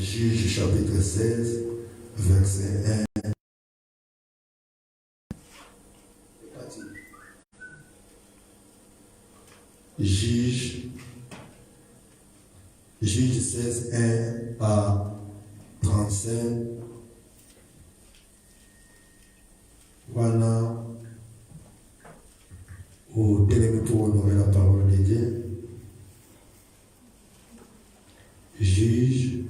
Juge chapitre 16, verset 1. Juge 16, 1 à 35. Voilà. Au téléphone pour honorer la parole de Dieu. Juge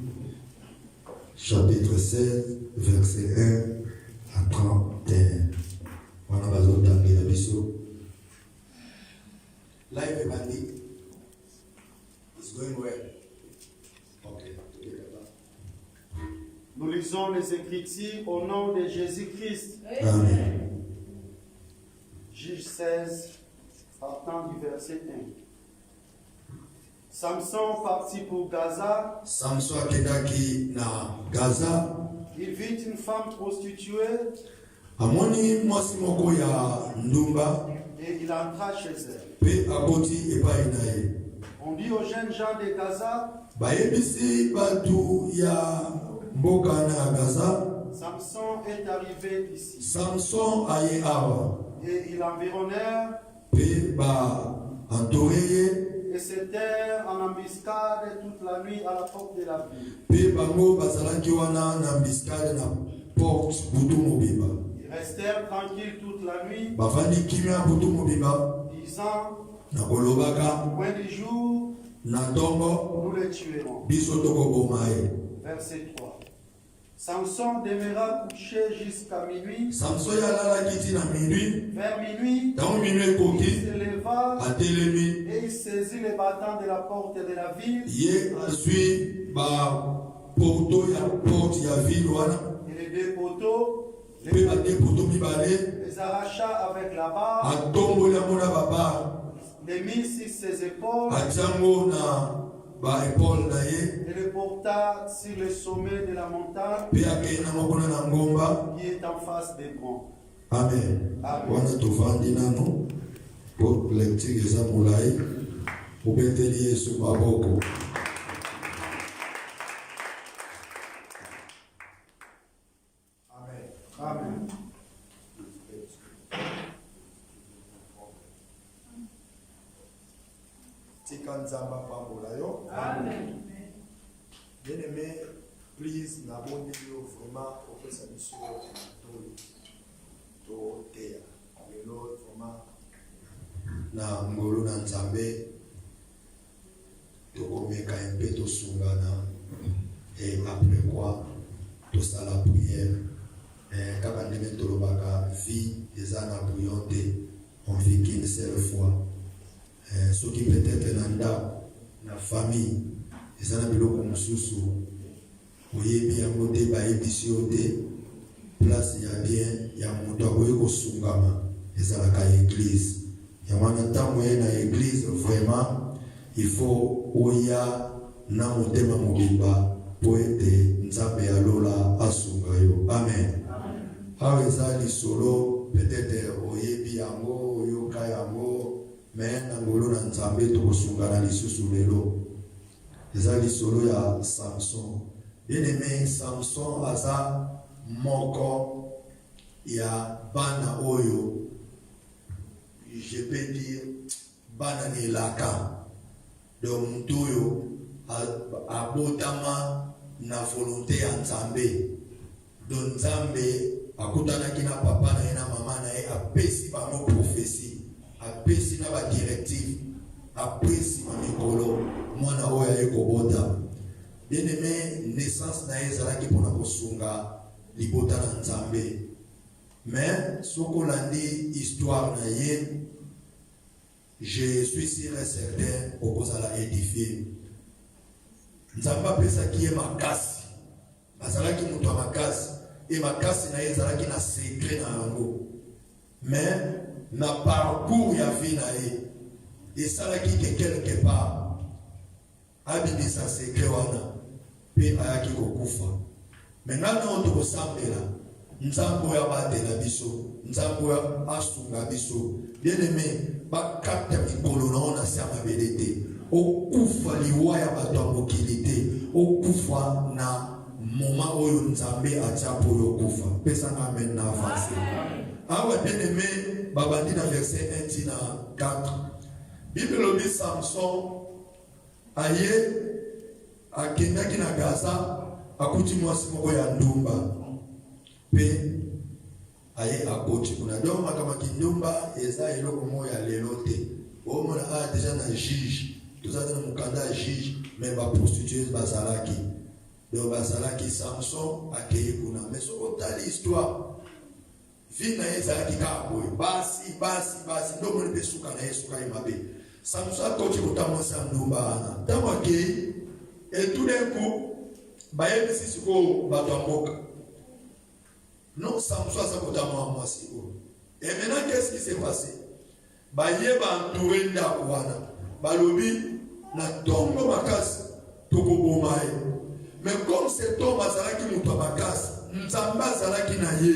chapitre 16, verset 1 à 31. Voilà, bazo tangi la biso. Life evangelique is going well. Okay. Nous lisons les Écritures au nom de Jésus-Christ. Amen. Juge 16, partant du verset 1. Samson partit pour Gaza. Samson akendaki na Gaza. Il vit une femme prostituée. Amoni mwasi moko ya ndumba. Et il entra chez elle. Pe aboti epai na ye. On dit aux jeunes gens de Gaza. Bayebisi batu ya mboka na Gaza. Samson est arrivé ici. Samson aye awa. Et ils l'environnèrent. Pe ba entouré. Et s'étaient en embuscade toute la nuit à la porte de la ville. Pe bango bazalaki wana na embuscade na porte butu mobimba. Ils restèrent tranquilles toute la nuit. Bafandi kimia butu mobimba. Disant, na kolobaka au point du jour, na tongo nous les tuerons. Biso tokoboma ye. Verset 3. Samson demeura couché jusqu'à minuit. Samson yalalaki ti na minuit. Vers minuit, Dans minuit il koki se leva atelemi et il saisit les battants de la porte de la ville. ye azwi ba poto ya porte ya ville wana Et les deux poteaux pe bade poto mibale les arracha avec la barre, atongoli yango na babar les mit sur ses épaules atiango na baepole na ye et le porta sur le sommet de la montagne pe akei nango kuna na ngomba. qui est en face d'Hébron. Amen. Amen. Wana tovandi nano po lecture eza molai obeteli Yesu maboko. Amen. Amen. Tika nzamba pambola yo. Amen. Bien aimé, please n'abonne yo vraiment au fait sa mission to tea. Le Lord vraiment na ngolo na nzambe to komeka mpe to sungana et après quoi to sala prière. Kaka ndenge tolobaka vie eza na bouillon te, on vit qu'une seule fois. Ce qui peut être nanda na famille eza na biloko mosusu oyebi yango te bayebisi yo te. Place ya bien ya moto akoki kosungama ezalaka église. Ya wana ntango ye na église vraiment il faut oya na motema mobimba po ete nzambe alola asunga yo. Amen. Awa eza lisolo peut-être oyebi yango oyoka yango mais na ngolo na nzambe tokosungana lisusu lelo. Eza lisolo ya Samson. Bien-aimé, Samson aza moko ya bana oyo je peux dire bana ni laka. Donc mtuyo abotama na volonté ya nzambe. Donc nzambe akutanaki na papa na ye na mama na ye apesi bango prophétie, apesi na ba directive, apesi na mikolo mwana oyo aye kobota. Bien-aimé, naissance na ye ezalaki mpona kosunga libota na nzambe. Mais sokolandi histoire na ye, je suis sûr et certain okozala édifié. Nzambe apesaki ye makasi, azalaki moto ya makasi, et makasi na ye ezalaki na secret na yango. Mais na parcours ya vie na ye esalaki ke quelque part abimisa secret wana pe ayaki kokufa. Maintenant tokosambela nzambe oyo abatela biso, nzambe oyo asunga biso. Bien aimé, bakata mikolo na ona se ya mabele te. okufa liwa ya bato ya mokili te, okufa na moment oyo Nzambe atia po yo kufa. Pesanga amen na avance. Awa bien aimé babandi na verset 1 tina 4. Bible lobi Samson aye akendaki na Gaza akuti mwasi moko ya ndumba pe aye akoti kuna donc makama kindumba eza eloko moya ya lelo te. Omona a déjà na juge tozana na mukanda ya juge mais ba prostitueuse bazalaki donc bazalaki Samson akeye kuna mais soko tali histoire vie na ezalaki ka boye basi ndo mone besuka na Yesu ka imabe Samson akoti kotamwa sa ndumba ana tango akeye et tout d'un coup baye bisi ko batamboka non Samson sa kotamwa mwasi ko. Et maintenant qu'est-ce qui s'est passé? Baye ba entouré ndako wana balobi na tombo makasi tokobomaye. Mais comme cet homme azalaki muto makasi Nzambe azalaki na ye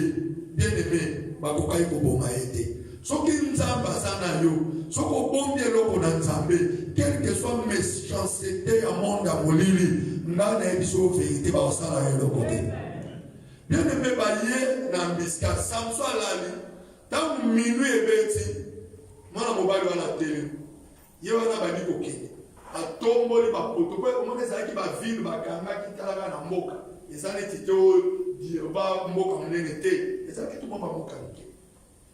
bien aimé bakokai kobomaye te. Soki Nzambe azana yo soko bombi eloko na Nzambe quelle que soit méchanceté ya monde ya molili ngana ebiso vérité ba osala eloko te. Bien aimé baye na mbiska Samson alali tant minuit ebeti mwana mobali wana tele ye wana bandi kokende atomboli bapoto po omona ezalaki bavile bakangaki talaka na mboka eza neti te oyo ba mboka monene te ezalaki tout mwa mboka moke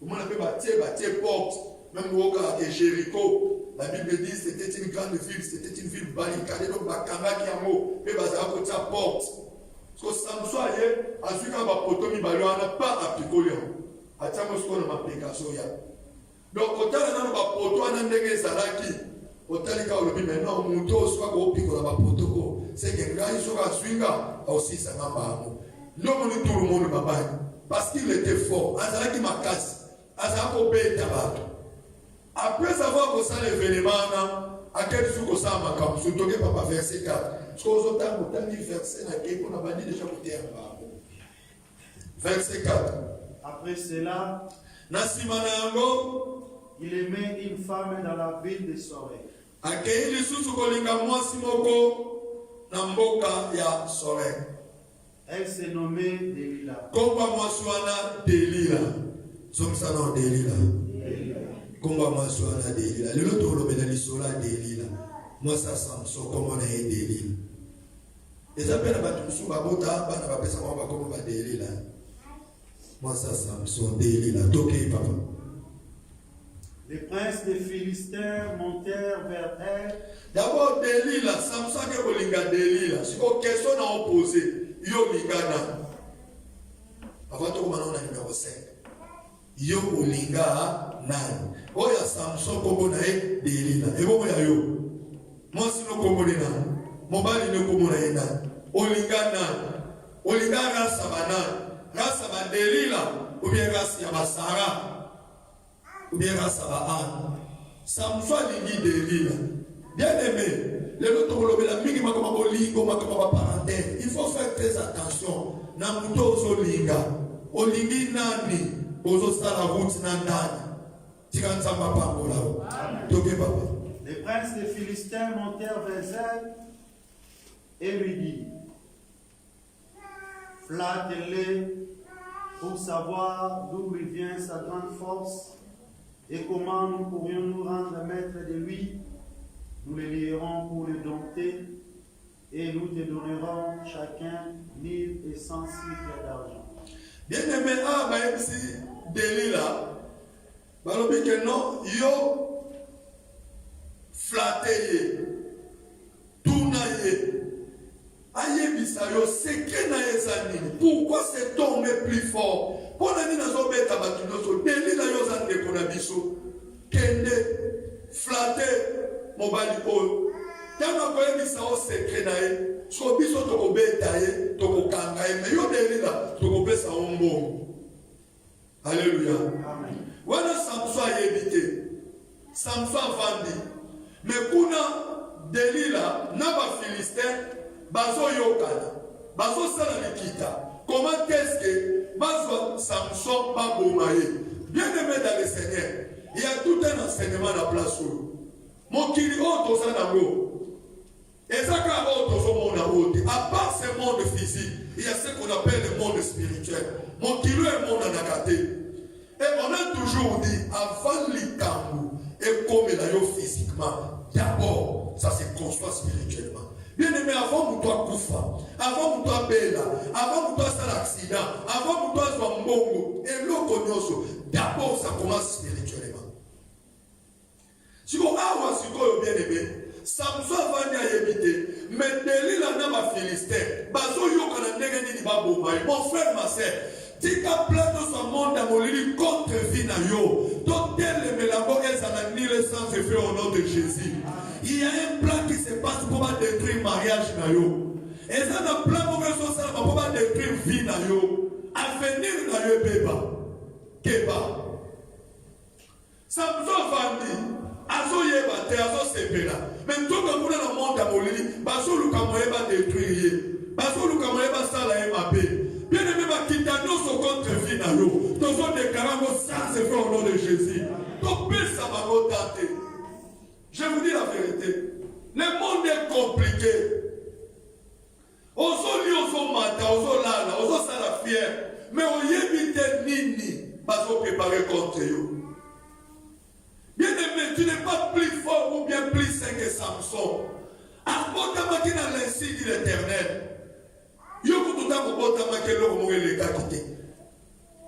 omona mpe batie porte même mboka ya Jéricho la Bible dit c'était une grande ville, c'était une ville barricadée donc bakangaki yango mpe bazalaka kotia porte so Samson aye azwika bapoto mibale wana pa apikoli yango atia mosiko na maplikation ya donc otala nano bapoto wana ndenge ezalaki otalika olobi maintenant muto osoka kopikola bapoto ko seke ngai soka swinga osisa ngamba yango ndomoni tout le monde babani parce qu'il était fort azalaki makasi azalaki kobeta bato après avoir kosala événement na akeli su kosala makambo sotoke papa verset 4 soki ozotanga otangi verset na keko na bandi déjà koteya bango verset 4. Après cela, na nsima na yango il aimait une femme dans la ville de Sorek. akei lisusu kolinga mwasi moko na mboka ya Sorek. Elle se nommait Delila. Komba mwasi wana Delila. Zomisa na Delila. Komba mwasi wana Delila. Lelo tolobela lisola Delila. Mwasa Samson kombo na ye Delila. Eza pena batu musu babota bana bapesa kwa kombo ba Delila. Mwasa Samson Delila. Toke papa. Les princes des Philistins montèrent vers elle. D'abord Delila, Samson ke kolinga Delila. Siko question na opposé, yo lingana. Avant to komana na numéro 5. Yo olinga nani? Oya Samson kombo na ye Delila. Ebo ya yo. Mwasi no kombo na nani? Mobali no kombo na ye nani? Olinga nani? Olinga rasa banani? Rasa ba Delila ou bien rasa ya Basara? Ou bien grâce à Bahan. Samson lingi Delila. Bien aimé, les autres ont la mingi makoma bolingo makoma parenthèse. Il faut faire très attention. Na muto ozo linga. Olingi nani ozo sala route na nani. Tika nzamba pango là. Toke papa. Les princes des Philistins montèrent vers elle et lui dirent: flatte-le pour savoir d'où lui vient sa grande force. Et comment nous pourrions nous rendre maîtres de lui? Nous le lierons pour le dompter et nous te donnerons chacun 1100 cycles d'argent. Bien aimé, ici, Delila, balobi que non, yo flatté, tournaye, aye bisayo, c'est que na yezanini. Pourquoi cet homme est plus fort? Pour la vie, nous avons mis à battre Delila yozan de konabiso, kende, flatté, mobali po. Tama koye bisao secret na ye, so biso toko beta ye, toko kanga ye, mais yo Delila toko pesa ombo. Alléluia. Amen. Wana Samson ayebite, Samson vandi, mais kuna Delila na ba Philistin bazo yokana, bazo sala likita. Comment est-ce que Bazo Samson va bombayer? Bien aimé dans le Seigneur, il y a tout un enseignement à la place où Mokili oto sanango. Et ça quand oto so monde oto. À part ce monde physique, il y a ce qu'on appelle le monde spirituel. Mokili est monde anakate. Et on a toujours dit avant l'ikambu et comme il a eu physiquement, d'abord ça se construit spirituellement. Bien aimé, avant que toi koufa, avant que toi bella, avant que toi ça l'accident, avant que toi soit mbongo, et l'okonyoso, d'abord ça commence spirituellement. Si vous avez bien aimé, Samson va n'y habiter, mais Delilah n'a pas Philistin, Bazo Yokana Negani Babomaï, mon frère, ma soeur, tika plateau son monde à molili contre vie na yo, donc tel le mélango et ça n'a ni le sens de faire au nom de Jésus. Il y a un plan qui se passe pour détruire le mariage na yo. Et ça n'a plan pour que ça ne va pas détruire la vie na yo. Avenir na yo beba. Keba. Samson vandi. Azo yeba te azo sepela. Mais tout comme dans le monde à molili, baso luka moyeba détruire. Baso luka moyeba sala emabe. Bien aimé ma kitano so contre vie na yo. Tozo déclarant ça se fait au nom de Jésus. Donc ça va vous tenter. Je vous dis la vérité. Le monde est compliqué. Ozo li ozo mata, ozo lala, ozo sala fier. Mais on y évite nini. Parce qu'on prépare contre eux. Bien aimé, tu n'es pas plus fort ou bien plus sain que Samson. Apporte-moi qui dans l'insigne de l'Éternel. Yoko tout à apporte-moi qui l'homme mourir les gars quittés.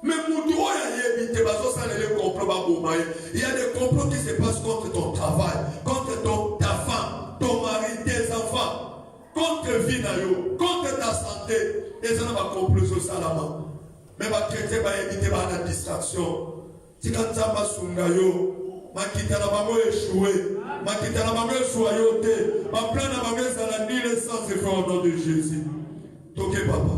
Mais il y a des complots qui se passent contre ton travail, contre ta femme, ton mari, tes enfants, contre vie, contre ta santé. Et ça n'a pas compris sur ça là-bas. Mais va traiter, va éviter la distraction. Si quand ça va sur Ngayo, ma quitte la maman échoué, ma quitte la maman soyoté, ma plan la maman ça n'a ni le sens de faire au nom de Jésus. Toquez papa.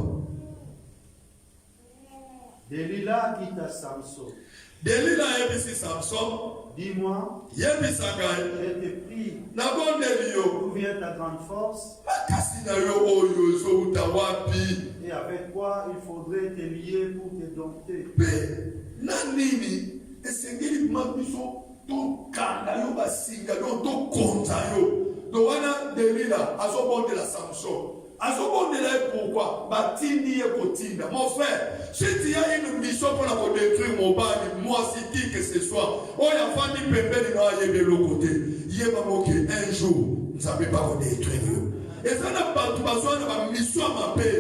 Delilah quitte à Samson. Delilah est ici Samson. Dis-moi, je te prie, d'où vient ta grande force? Et avec quoi il faudrait te lier pour te dompter? Pourquoi? Mon frère, si tu as une mission pour détruire mon bas, moi, si qui que ce soit, oh, il y a famille pépé, il y a de l'autre côté. Il y a un jour, nous ne pouvons pas détruire. Et ça n'a pas besoin de ma mission à ma paix.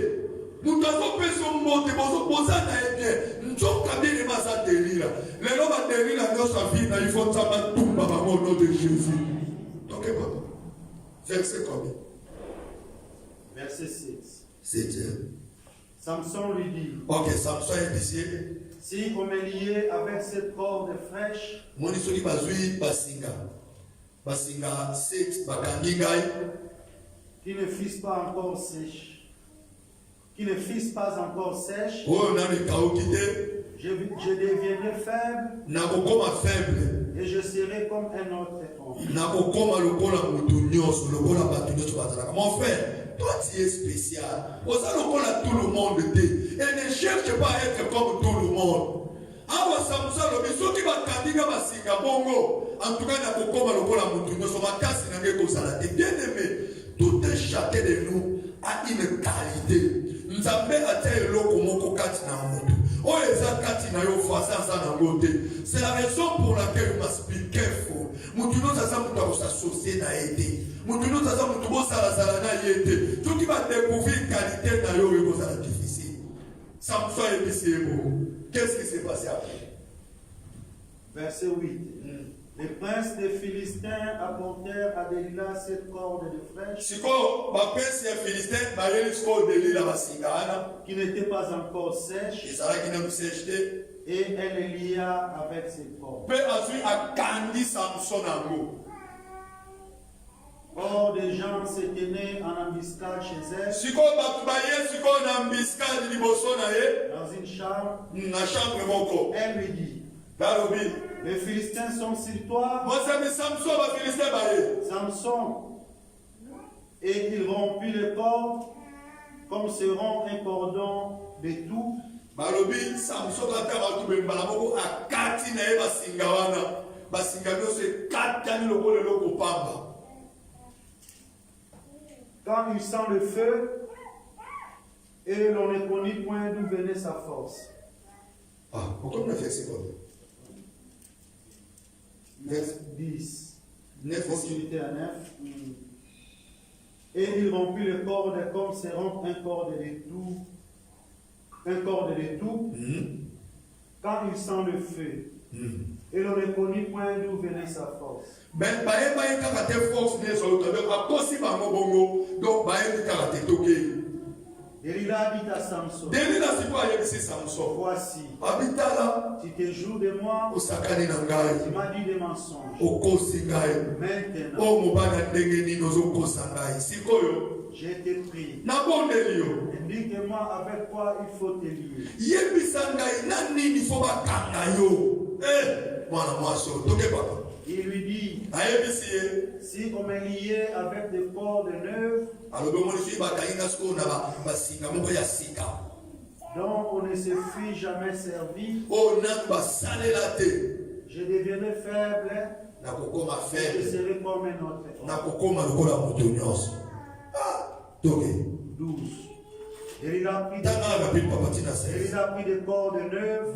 Nous avons fait son mot, nous avons posé à bien. Nous avons bien les masses à délire. Les hommes à délire, notre vie, il faut que ça va tout au nom de Jésus. Donc, verset combien? Verset 6. Samson lui dit. Ok, Samson est ici. Si on me liait avec cette corde fraîche, qui ne fisse pas encore sèche, je deviendrai faible. Et je serai comme un autre homme. Mon frère, toi tu es spécial. Tout le monde dit. Et ne cherche pas à être comme tout le monde. En tout cas, bien aimé, tout un chacun de nous a une qualité. Nous avons c'est la raison pour laquelle you must be careful. Tout qui va découvrir qualité dans difficile. Samson est ici. Qu'est-ce qui s'est passé après? Verset 8. Les princes des Philistins apportèrent à Delilah cette corde de fraîche qui n'était pas encore sèche, et elle les lia avec cette corde. Or, des gens se tenaient en embuscade chez elle, dans une chambre. Elle lui dit: les Philistins sont sur toi. Samson. Et il rompit le cordes comme se rompt un cordon de tout. Quand il sent le feu, et l'on ne connaît point d'où venait sa force. Ah, pourquoi on a fait ce qu'on 10. 9 Continuité à 9. Et il remplit le corps des comme se remplit un corps de l'étau. Un corps de l'étau. Quand il sent le feu. Et l'on ne connaît point d'où venait sa force. Mais pas force donc Delilah dit à Samson, voici, tu te joues de moi, tu m'as dit des mensonges. Maintenant, je t'ai pris. Indique-moi avec quoi il faut te lier. Il lui dit, si on me liait avec des cordes neuves, dont on ne se fut jamais servi, je deviendrai faible, je serai comme un autre. 12. Il a pris des cordes neuves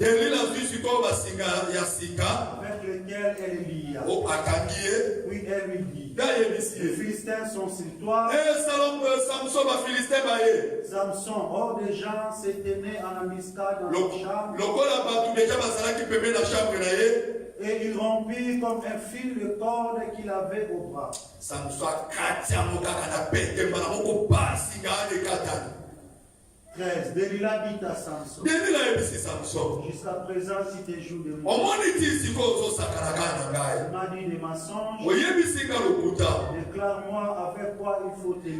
avec lesquelles elle lia. Puis elle lui dit, les Philistins sont sur toi. Samson, or des gens s'étaient nés en embuscade dans leur chambre. Et il rompit comme un fil de corde qu'il avait au bras. 13. Delilah dit à Samson, jusqu'à présent, si tu joues de moi, tu m'as dit des mensonges, déclare-moi avec quoi il faut te lier.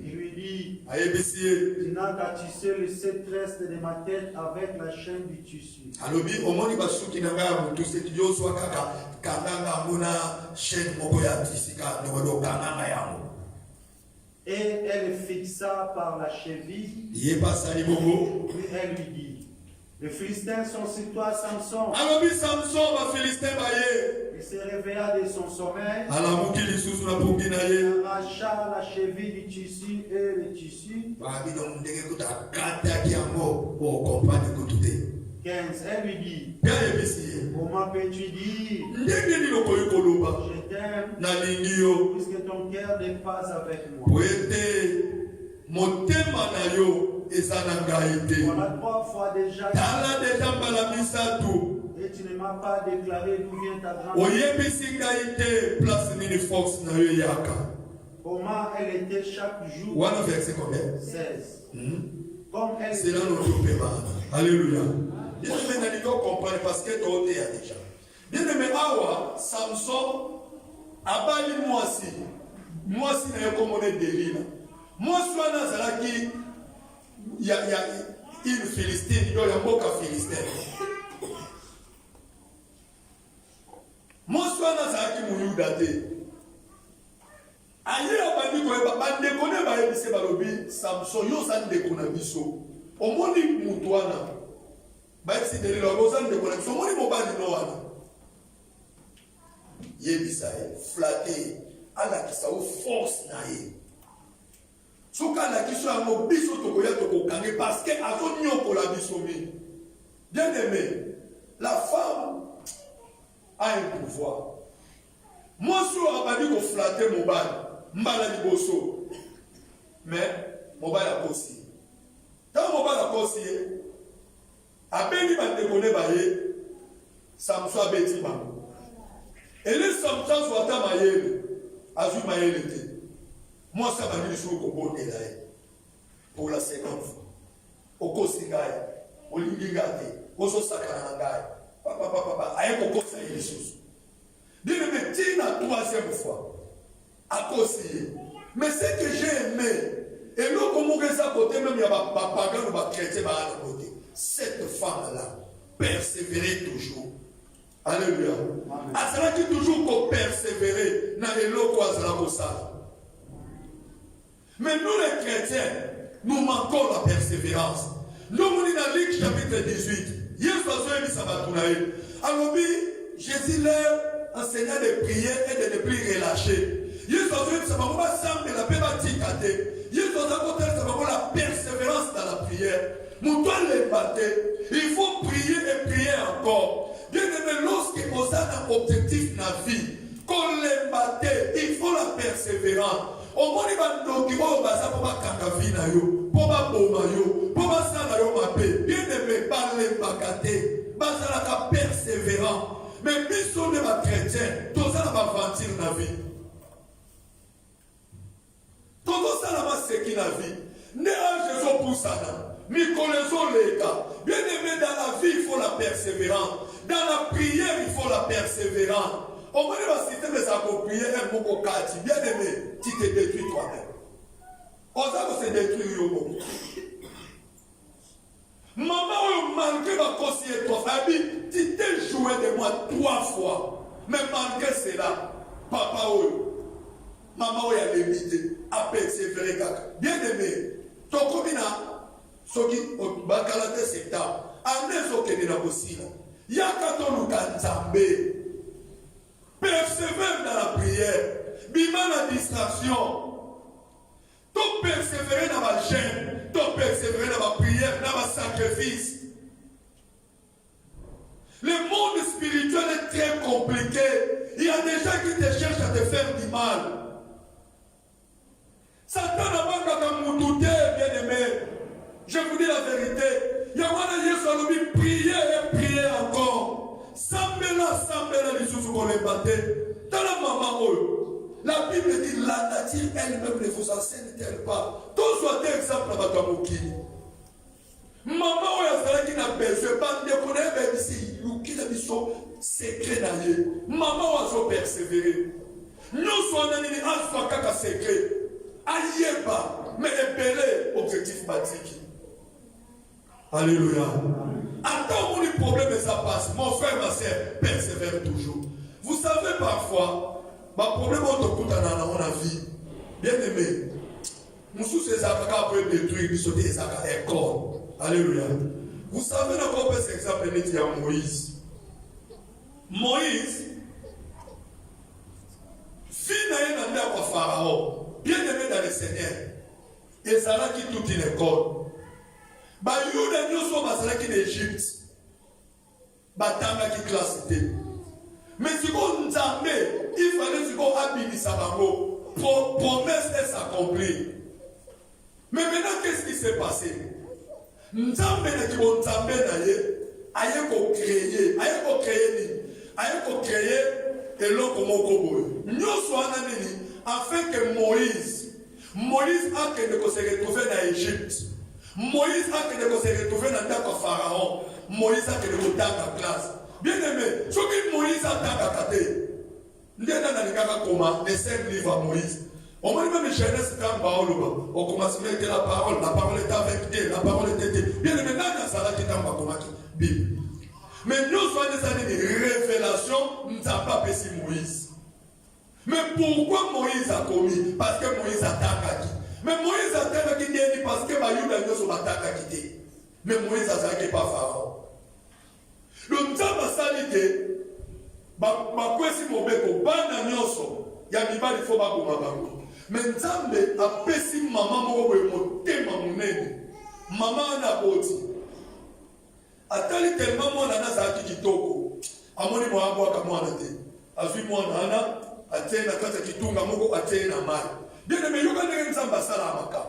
Il lui dit, tu n'as qu'à tisser le 7 restes de ma tête avec la chaîne du tissu. Et elle fixa par la cheville. Puis elle lui dit, les Philistins sont sur toi, Samson. Il se réveilla de son sommeil. Il arracha la cheville du tissu et le tissu. 15. Elle lui dit, comment peux-tu dire, je t'aime, puisque ton cœur n'est pas avec moi. Voilà 3 fois déjà. Et tu ne m'as pas déclaré d'où vient ta grandeur. Comment elle était chaque jour. 16. Comme elle c'est là notre paiement. Alléluia. Bien aimé, nous devons comprendre parce que tu es déjà. Bien aimé, Awa, Samson, Abali Moisi n'a pas comme Delilah. Moisi n'a pas il y a une Philistine, il y a un boka Philistin. Moisi n'a pas Mouyudate. Aïe, abandi koyeba bande kone ba ebise balobi Samson yo san de kona biso omoni mutwana ba ebise de lo san de kona biso omoni mobali no wana yebisa flatter ala kisa o force na ye soka la kiso ya mo biso to koya to kokange parce que azo nyoko la biso mi bien aimé la femme a un pouvoir moi sur abandi ko flatter mobali mbala liboso mais mobile a kosi tant mobile a kosi abeni bande kone baye Samson abeti bango et les Samson soit ta mayele azu mayele te moi ça va dire sur ko bonne là pour la seconde fois au kosi ngai au lingingate au so sakana ngai papa aye ko kosa Jesus dit le métier la troisième fois à cause. Mais ce que j'ai aimé, et nous, comme on regarde à côté, même il y a des pagans ou des chrétiens à côté. Cette femme-là persévérait toujours. Alléluia. Elle sera toujours qu'on persévérer dans les locaux à Zaragoza. Mais nous, les chrétiens, nous manquons la persévérance. Nous, on est dans Luc chapitre 18. Yesu azoyebisa bato na ye. Alobi, Jésus leur enseignant de prier et de ne plus relâcher. Yesu azoyebisa bango basambela mpe batika te. Yesu azokotelesa bango la persévérance dans la prière. Moto alemba te. Il faut prier et prier encore. Bien aimé, lorsque vous avez un objectif dans la vie, qu'on lemba te, il faut la persévérance. Au moins, il va nous dire, oh, bah, ça va pas kangavi na yo, pour pas boma yo, pour pas ça na yo ma paix. Bien aimé, pas lemba kate, bah, ça la persévérant. Mais mission de ma chrétien, tout ça va avancer dans la vie. Tout ça va se qui la vie. Ne Jésus pour ça. Nous connaissons les cas. Bien aimé, dans la vie, il faut la persévérance. Dans la prière, il faut la persévérance. On va dire que si tu veux prier, bien aimé, tu te détruis toi-même. On va se détruire. Maman, malgré ma conseiller, tu t'es joué de moi 3 fois. Mais malgré cela, papa, maman, il a limité à persévérer. Bien aimé, ton combina, ce qui est secteur, amenez ce qui est dans le ciel. Il y a quand on nous persévère dans la prière, bima la distraction, tu persévérer dans ma gêne, tu persévérer dans ma prière, dans ma sacrifice. Le monde spirituel est très compliqué. Il y a des gens qui te cherchent à te faire du mal. Satan n'a pas qu'à me douter, bien aimé. Je vous dis la vérité. Il y a des prier et prier encore. Sambela, les sous qu'on les battait. Dans la maman, la Bible dit la nature elle-même ne vous enseigne-t-elle pas. Tout soit exemple à votre moki. Maman, qui n'a besoin pas de connaître ici, qui n'a besoin secret d'ailleurs. Maman, on va persévérer. Nous sommes en train de secret. Aïe pas, mais épelé objectif bâtique. Alléluia. Attends où les problèmes ça passe. Mon frère, ma soeur, persévère toujours. Vous savez parfois, ma problème est dans la vie. Bien aimé, nous sommes ces affaires qui peuvent détruire, nous sommes des affaires école. Alléluia. Vous savez encore cet exemple de Moïse. Moïse, fille n'a pas Pharaon, bien aimé dans le Seigneur, et ça là qui toute une école. Bah, Yuda nous sommes à l'Égypte. Batanga qui classe. Mais si on Nzambe, il fallait que on habille sa bango. Promesse est accomplie. Mais maintenant, qu'est-ce qui s'est passé? Nzambe n'a qui on Nzambe naye, aye ko créer et l'on comme on koboye. Nous sommes afin que Moïse a que de se retrouver dans l'Égypte. Moïse a que de se retrouver dans le Pharaon. Moïse a que de monter en classe. Bien aimé, ce que Moïse a fait, il y a les 5 livres à Moïse. On va même Genèse quand on commence à mettre la parole était avec Dieu, la parole était. Bien aimé, dans ça, qui est en Bible. Mais nous sommes des révélations, nous n'avons pas passé Moïse. Mais pourquoi Moïse a commis? Parce que Moïse a attaqué. Mais Moïse a attaqué parce que Bayouda ne sont pas attaqués. Mais Moïse a attaqué par Pharaon. Le Nzamba salite, bakwesi mobeko, bana nyoso, ya mibali fo bakoma bango. Mais Nzambe a pesi maman moko motema munene. Maman na boti. Atali tellement mwana na zaki kitoko. Amoni mwango akamwana te. Azwi mwana ana atena kata kitunga moko atena mali. Bien aimé, yoka ndenge Nzamba sala amaka.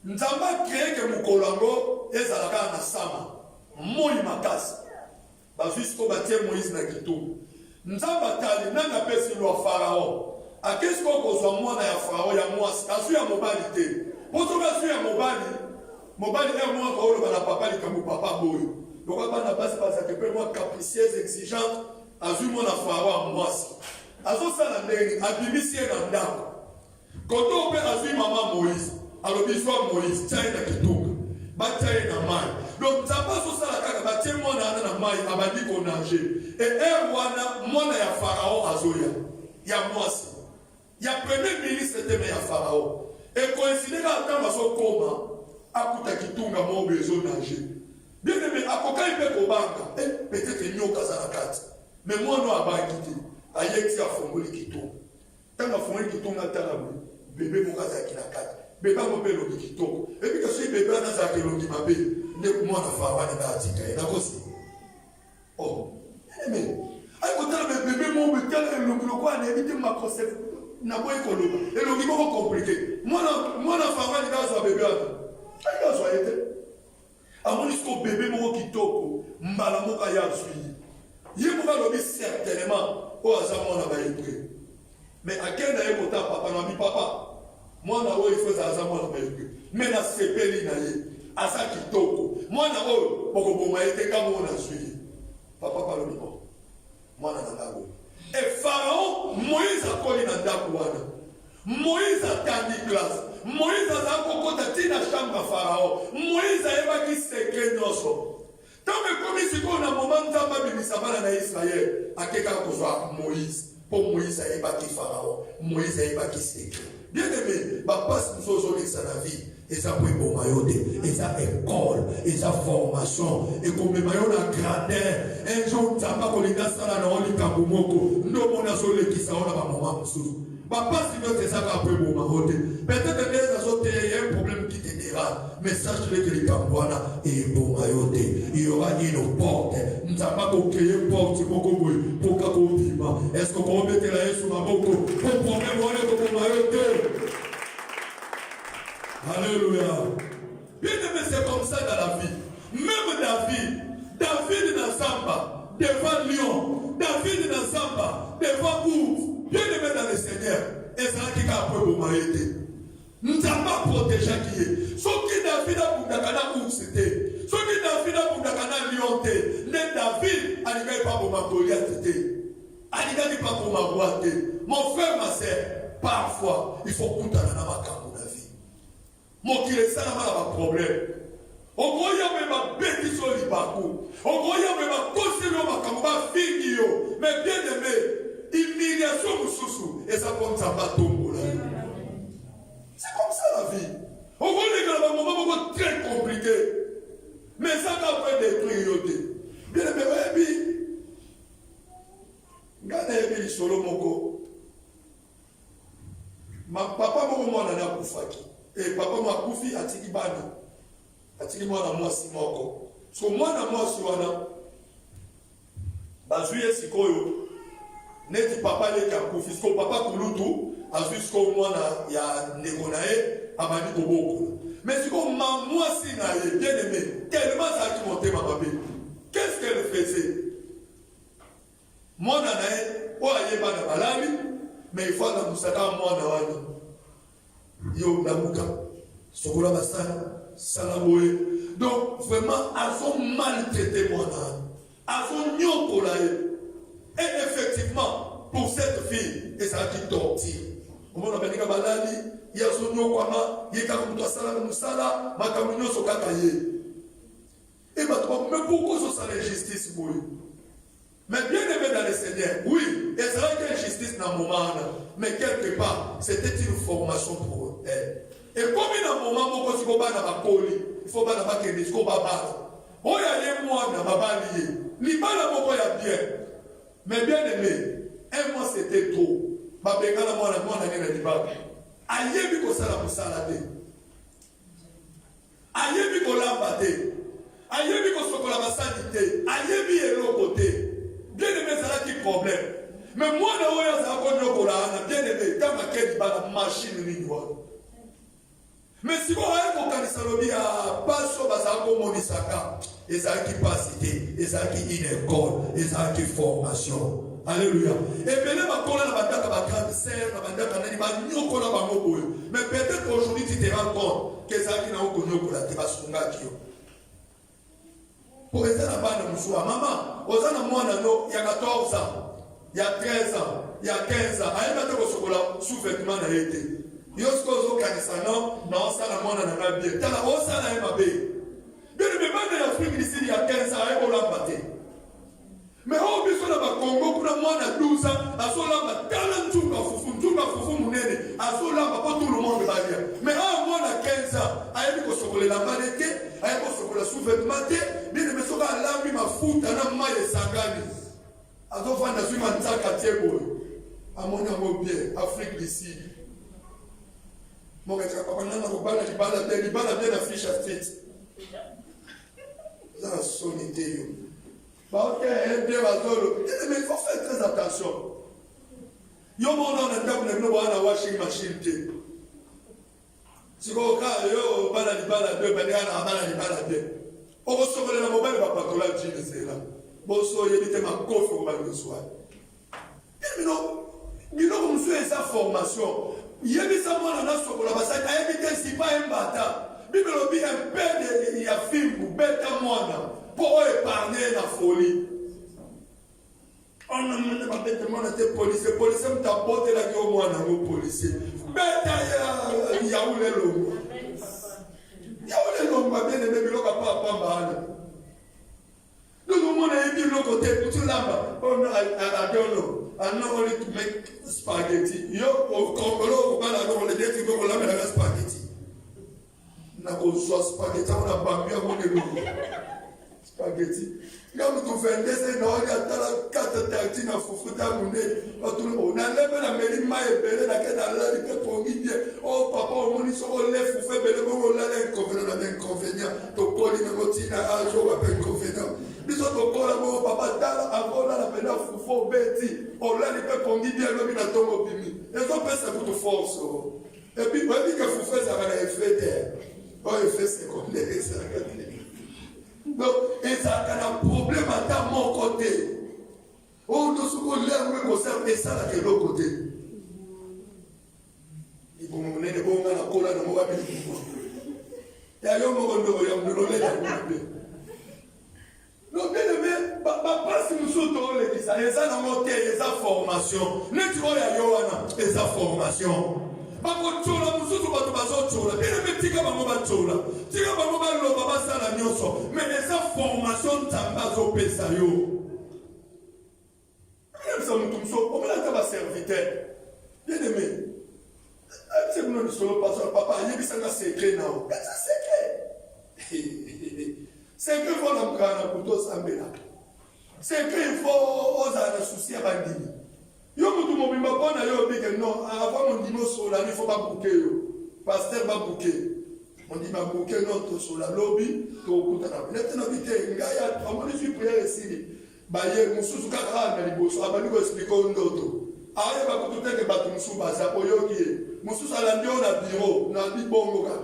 Nzamba créé que mukolango ezalaka na sama. Moi makasi. Jusqu'au baptême Moïse na kitunga. Nzamba tali nanga pesi lo Pharaon. A qu'est-ce qu'on cause moi na ya Pharaon ya moi asu ya mobali te. Poto asu ya mobali est moi ko lo bana papa likamu papa boyo. Donc bana base parce que peut moi capricieuse exigeante asu moi na Pharaon moi. Azo sala ndenge abibisie na ndako. Quand on peut asu maman Moïse, alors biswa Moïse tsaye na kitunga. Bataille na mai. Donc ça passe au sala kaka batie moi na mai abadi ko nager. Et wana mona ya Pharaon azoya. Ya mwasi. Ya premier ministre était ya Pharaon. Et coïncider à temps baso koma akuta kitunga mo bezo nager. Bien aimé, à quoi il peut banque, peut-être qu'il n'y a pas de carte. Mais moi, non, à banque, il y a un fonds qui tourne. Tant que fonds qui tourne, bébé, mon gars, qui n'a carte. Bébé, mon père, qui tourne. Et puis, que si bébé, dans sa qui m'a payé, ne moi, la femme, elle a dit, elle a aussi. Oh, mais, à côté de bébé, mon père, le quoi, elle a évité ma concept. N'a pas écolo. Et le niveau compliqué. Moi, la femme, elle a dit, bébé, elle a dit, avant jusqu'au bébé moko kitoko mbala moka ya suivi ye moka lobi certainement o azamo na bayebre mais akenda ye kota papa na mi papa mwana oyo ifo azamo na bayebre mais na sepeli na ye asa kitoko mwana oyo bokoboma ye te kamo na suivi papa palobi ko mwana na ngabo et Pharaon Moïse akoli na ndako wana Moïse atandi classe. Moïse a kokota tina chambre Pharaon. Moïse a évaki secret noso. Tant que comme ici qu'on a moment d'amba bimisabana na Israël, a quelqu'un kozwa Moïse. Pour Moïse a évaki Pharaon. Moïse a évaki secret. Bien aimé, ma passe nous aujourd'hui ça la vie. Et ça peut être mayote, et ça école, et ça formation, et comme les maillots la grandeur. Un jour, ça va qu'on y a ça là dans le Kabumoko. Nous on a sur les qui ça on a pas moment sous. Papa, si vous êtes après mon marote, peut-être que il y a un problème qui te dira, mais sache-le que les Cambouana est bon mayote. Il y aura une porte. Nous n'avons pas créé une porte pour qu'on vive. Est-ce qu'on va mettre la haine sur ma boko pour problème pour mayote? Alléluia. Bien aimé, c'est comme ça dans la vie. Même David dans Samba, devant Lion, David dans Samba, devant ours. Bien aimé dans le Seigneur, et c'est là qu'il a appris pour m'arrêter. Nous n'avons pas protégé qui est. Ce qui David a pour Dakana où c'était. Ce qui David a pour Dakana Lyon, mais David, il n'y a pas pour ma Goliath. Il n'y a pas pour ma boîte. Mon frère, ma soeur, parfois, il faut coûter dans ma camp de vie. Mon qui est ça, n'a pas de problème. On croit même ma bêtise sur le parcours. On croit même ma conseil ma camp de mais bien aimé. Humiliation sous et ça comme ça va tomber. C'est comme ça la vie. On voit que le moment très compliqué. Mais ça va faire des trucs. Bien aimé, regardez les solo moko. Ma papa m'a dit à Koufaki. Et papa m'a koufi à Tikibana. À Tikibana moi si moko. So moi na moi si wana. Bazuye sikoyo. Neti papa le kakufi sko papa kulutu azusko mwana ya negonae amani koboko mais siko maman si na ye bien aimé tellement ça qui montait ma babé qu'est-ce qu'elle faisait mwana nae o ayeba na balami mais il faut na musaka mwana wana yo namuka sokola basana salaboye donc vraiment elles ont maltraité mwana elles ont nyokola ye. Et effectivement, pour cette fille, et ça qui torture. Au moment où on a dit il y a son nom, il y a un sala, ma communion sur kakaye. Et maintenant, mais pourquoi ça c'est l'injustice pour lui? Mais bien aimé dans le Seigneur, oui, et c'est vrai qu'il y a une justice dans le moment, mais quelque part, c'était une formation pour elle. Et comme il y a un moment où il faut pas la poli, il faut pas la bakeni, il faut pas la. Oh, il y a un mois dans ma lié. L'ibala moko ya bien. Mais bien aimé, un mois c'était trop. Ma bengala moi la moi na ngena dibaka. Ayebi ko sala musala te. Ayebi ko lamba te. Ayebi ko sokola basadi te. Ayebi eloko te. Bien aimé ça qui problème. Mais moi na oya za ko nyokola na bien aimé kama kedi bana machine ni doit. Mais si vous avez un kanisa lobi à baso bazako monisaka, et ça qui capacité, et ça qui une école, et ça qui formation. Alléluia. Et bien là on a la bandaka ba grande sœur, la bandaka nani ba nyoko la ba moboyo. Mais peut-être aujourd'hui tu te rends compte que ça qui na okonyoko la te basunga kio. Pour ça la bande musua maman, ozana mwana no ya 14 ans, il y a 13 ans, il y a 15 ans, aïe mate ko sokola sous-vêtement na été. Yosko zo kanisa non sala mwana na rabie tala o sala e mabe bien me bande ya Afrique d'ici il y a 15 ans e olambate mais au biso na ba Congo kuna mwana 12 ans asolamba tala ntunga fufu munene asolamba pour tout le monde va dire mais mwana 15 ans ayebi ko sokolela malete ayebi ko sokola sous-vêtement alambi mafuta na mai esangani. Azofanda sui manzaka tieboy. Amona mo bien Afrique du Sud. Mon gars, papa nana ko bala bien affiche à tête. Ça sonité yo. Bah OK, bien bazolo. Mais il faut faire très attention. Yo mon on a table no bana washing machine te. Siko ka yo bala deux bala deux. Oko sokole na mobile ba patola jini zela. Boso yebite makofi ko ba le soir. Bino comme ça sa formation. Yebisa mwana na sokola basaka yebite si pas un bata. Bibelo bi un peu de ya film ou beta mwana pour épargner la folie. On a mené pas bête mwana te policier m'tapote la ko mwana mo policier. Beta ya ule longo. Ya ule longo ba bien aimé biloko pa pamba. Donc mon ami le côté tout là-bas. I don't know. I know only to make spaghetti. Yo, Congolo, on le dit que on la met la spaghetti. Na ko so spaghetti on a bambi à mon éloigné. Spaghetti. Comme tu fais des non, il y a la carte tartine à foufuta mouné. On a levé la mairie maï belé la quête à la ligue pour guider. Oh papa, on dit sur le lèvre fait belé on l'a l'inconvénient. To poli me motina à jour avec inconvénient. Biso to kola mo papa dala avola la pena fufo beti. On l'a ligue pour guider le bina tombo bimi. Et ça peut ça pour force. Et puis on dit que fufo ça va l'effet terre. Oh effet secondaire ça. Donc, et ça a un problème à mon côté. On doit se coller et ça à l'autre côté. Il faut me donner des bons à la cola de mon babi. Il y a un moment où il y a un moment où il y a un moment où donc, bien aimé, papa, si nous sommes dans les ça, les a monté, les a formation. N'est-ce pas, les a formation. Bako chola mususu batu bazo chola bien mais tika bango ba chola tika bango ba lo baba sala nyonso mais les formations tamba zo pesa yo même ça mutum so on l'a ta serviteur bien aimé c'est nous ne sommes pas papa yebi sanga secret nao c'est secret c'est que faut l'amkana pour tous ambela c'est que il faut oser le souci à bandini. Yo mutu mobimba pona yo bige non avant mon dino sola il faut pas bouquer yo pasteur va bouquer on dit ba bouquer non to sola lobby to kutana maintenant vite ngaya amoni suis prière ici ba ye mususu kaka na liboso abani ko expliquer ndoto aye ba kututeke batu mususu baza boyoki mususu ala ndio na bureau na bibongo ka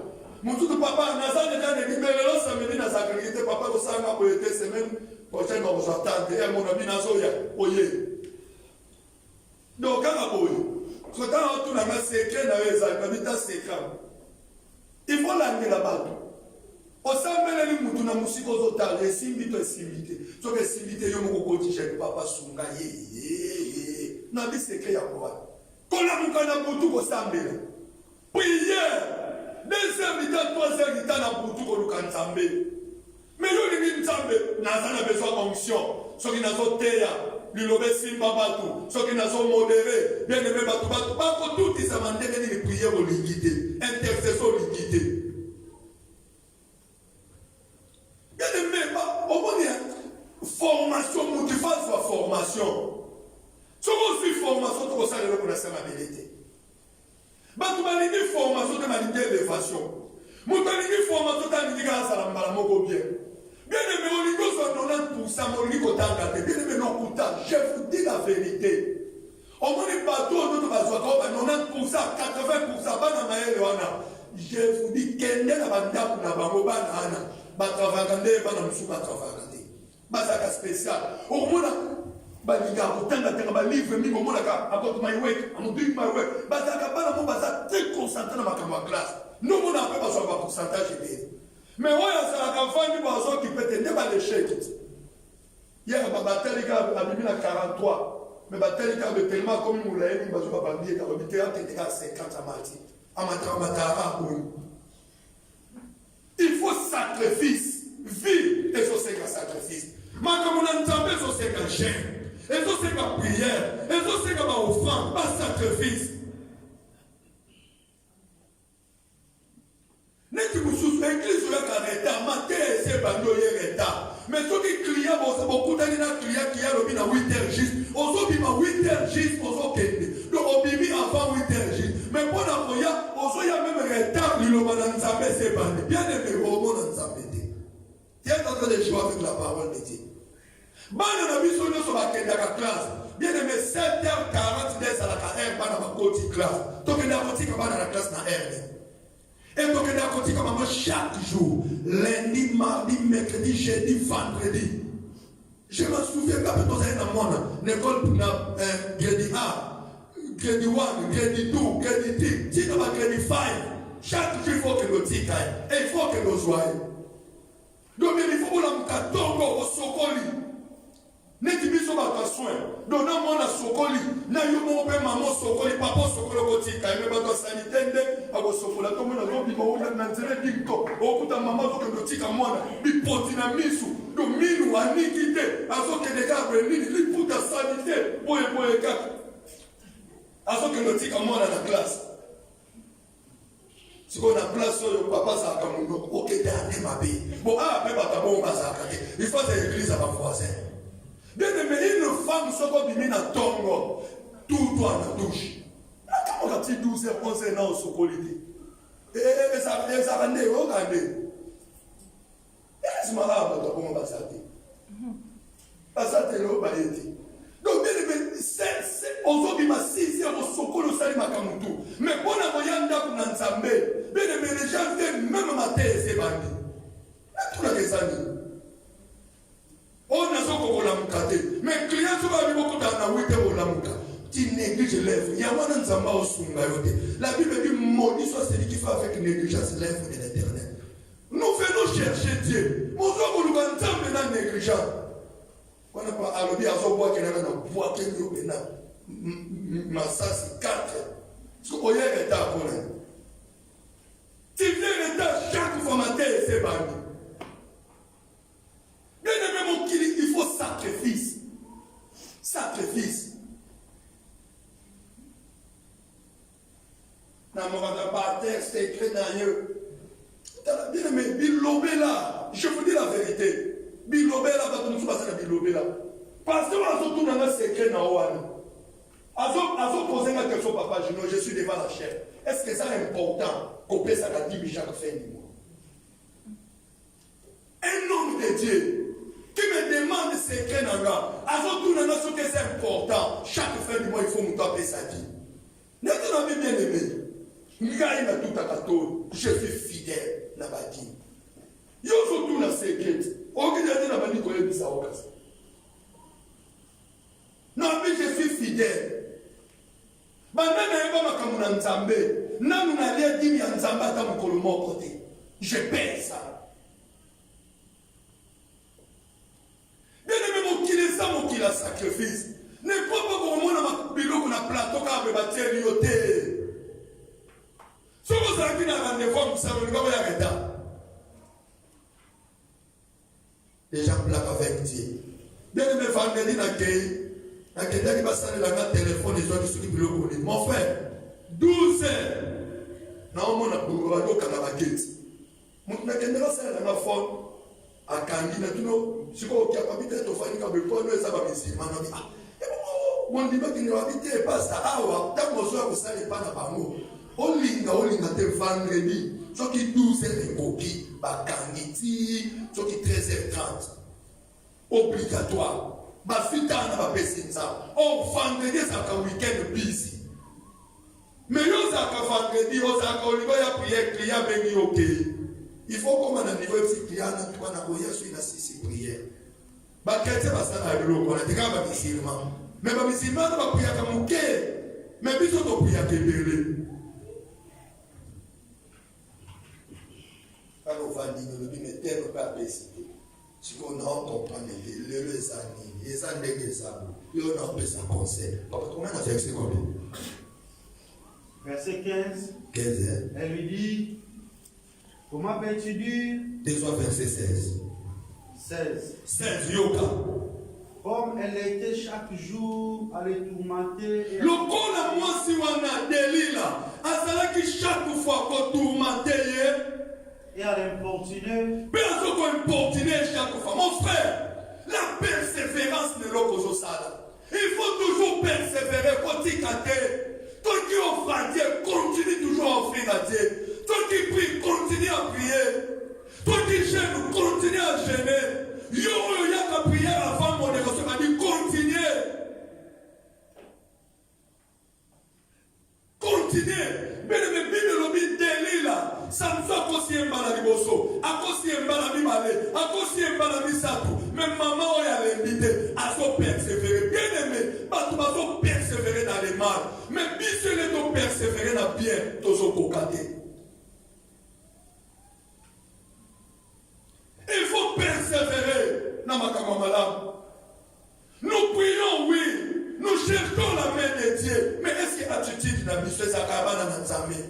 mususu papa nazane kana libelelo samedi na sacrité papa ko sanga ko était semaine prochaine on s'attend et mon ami nazoya oye. Donc, quand on a un secret dans les secret, il faut l'amener là-bas. On s'appelle les moutons à musique aux autres, les simbito et simbité. Sauf que simbité, il y a un quotidien, papa Sunga, n'a pas secret à quoi. Quand on a un boutou, on s'appelle. Prière, 2h, 3h, il y a un boutou, on s'appelle. Mais nous, nous avons besoin d'onction. Ceux qui n'ont pas Lilobe simba batu, ceux qui n'ont modéré, bien aimé batu, batu, tout ils s'amènent les prières au liquidité, intercession liquidité. Bien aimé, au moins, formation, motivation soit formation. Ce qu'on suit formation, tout ça, le connaissez ma vérité. Batu balini formation, de ma élévation. Moutalini formation, t'as une grâce à la malamoko bien. Bien aimé, on dit que 90%, on dit qu'on t'a gâté. Bien aimé, non, je vous dis la vérité. On dit partout, on dit 90%, 80%, je vous dis qu'il y a un bandap na bangobana ana. Batravagande, banamsou batravagande. Basaka spécial. Au moins, baliga, autant de temps, livre, mi, au moins, about my work, I'm doing my work. Basaka, banamo, basa, très concentré dans ma classe. Nous, on n'a pas besoin de pourcentage. Mais ouais, c'est la campagne qui peut être l'échec. Hier, il y a 43. Mais il y a tellement comme nous l'avons dit, il y a 50 à il faut sacrifice. Vie et ce sacrifice. Mais comme on entend, c'est un chien. Et c'est une prière. Et c'est une offrande, pas sacrifice. Neti mususu église la kareta maté c'est bando yereta Mais ceux qui client, beaucoup d'années dans client qui a le bin à 8h juste. Ozo bima 8h juste, ozo kende. Donc on bimi avant 8h juste. Mais pour la foya, ozo y a même retard, il a nzambe c'est bandé. Bien aimé, au monde nzambe. Tu es en train de jouer avec la parole de Dieu. Bana na biso nyoso bakende ka classe. Bien aimé 7h40 dès à la R bana ba koti classe. Donc il a koti ka bana la classe na R. Et donc il a koti ka maman chaque jour, lundi, mardi, mercredi, jeudi, vendredi. Je me souviens quand on est dans mon l'école na grade A, grade 1, grade 2, grade 3, si on va grade 5, chaque jour il faut que nous ticaille et il faut que nous joions. Donc il faut que nous tongo au sokoli. Neti biso ba soin. Donc na mona sokoli, na yo mo pe maman sokoli, papa sokoli ko tika, mais ba sanité nde abo sokola to mona zo bi mo na nzele dikto. Okuta maman zo ke tika mwana, bi poti na misu. Donc minu anikite, azo ke de ka nini li puta sanité, boye ka. Azo ke tika mwana na classe. Si on a place sur le papa, ça a comme un ok, dernier ma vie. Bon, après, il faut que l'église à ma voisin. Bien aimé, une femme, ce qu'on dit, na tongo, tout doit na douche. Comment a-t-il 12 h 11 ans au sokolité? Et ça va aller, regardez. Et c'est marrant, tu as bon, bah ça t'est. Bah ça t'est, là, bah été. Donc, bien aimé, aujourd'hui, ma 6 heures au Sokolo Sali Makamutu. Mais pour la voyante dans Nzambe, bien aimé, les gens viennent même matin et c'est bandit. Tout la des années. On a ce qu'on l'a moukaté. Mais client, tu vas beaucoup dans la 8 heures au Lamouka. Tu négliges l'œuvre. Il y a un Nzamba au Sungayote. La Bible dit maudit soit celui qui fait avec négligence l'œuvre de l'éternel. Nous venons chercher Dieu. Mon Dieu, nous allons maintenant négligence. On n'a pas à l'objet à son bois qui n'a pas de bois qui est là. Ma ça c'est 4. Ce qu'on y a est à pour elle. Tu viens l'état chaque fois matin et c'est bandit. Bien aimé mon kili, il faut sacrifice. Sacrifice. Dans mon terre, c'est écrit dans eux. Bien aimé, bilobé là. Je vous dis la vérité. Bilobé là, va nous passer la bilobé là. Parce que on a tout dans un secret dans Ouane. Azo poser une question, papa, je suis devant la chef. Est-ce que ça est important qu'on paie ça à 10 000 chaque fin du mois? Un homme de Dieu qui me demande secret dans là, Azo tout dans ce que c'est important. Chaque fin du mois, il faut nous taper sa vie. N'est-ce pas bien aimé? Ngaï na tout à kato, je suis fidèle na badi. Yo surtout na secret. On dit na badi ko yebisa okasa. Non, mais je suis fidèle. Je paie ça. Bien aimé, mon qu'il est ça, mon qu'il a sacrifice. Ne crois pas qu'on a un bureau qu'on a plateau quand on a bâti l'ioté. Si vous avez un rendez-vous, vous savez, vous avez arrêté. Les gens plaquent avec Dieu. Bien aimé, vendredi, mon frère, 12 heures. Non, on a beaucoup de maquette. Mon frère, c'est la forme. À Kandi, si on a habité au Fani, quand on a ça, mon dit qu'il n'a habité pas ça. Ah, tant que ça, vous savez pas d'amour. On linga te vendredi. Ce qui 12 heures de coquille, Bakangiti, ce qui 13h30. Obligatoire. Bafita na bapesinza. On vendredi ça ka week-end busy. Mais yo ça ka vendredi, yo ça ka oligo ya prière client bengi OK. Il faut comme un niveau de client na toi na boya sur la six prière. Ba kete ba sana bilo ko na tika ba musulman. Mais ba musulman ba prière ka muke. Mais biso to prière ke belé. Alors vendredi le bi mettre pas pécité. Si on a compris les années, les années que ça, et on a fait ça conseil. Papa, comment on a fait ça? Verset 15. 15. Elle lui dit, comment peux-tu dire? Désolé, verset 16. 16. 16, yoga. Comme elle était chaque jour à les tourmenter. Le corps à moi, si on a délit là, à cela qui chaque fois qu'on tourmentait, Et à l'importuner. Mon frère, la persévérance de l'autre sala. Il faut toujours persévérer. Toi qui offre à Dieu, continue toujours à offrir à Dieu. Toi qui prie, continue à prier. Toi qui gênes, continue à gêner. Yo, il y a qu'à prier avant mon négociation, m'a dit continuez. Continuez. Mais le Bible lobby Delila, Samson a aussi un balai bosso, a aussi un balai malé, a aussi un balai satou. Mais maman a l'invité à se persévérer. Bien aimé, pas tout va persévérer dans les mal. Mais bien sûr, les deux persévérer dans bien, tous au cocaté. Il faut persévérer dans ma camarade. Nous prions, oui. Nous cherchons la main de Dieu. Mais est-ce que l'attitude n'a pas fait ça dans notre amis?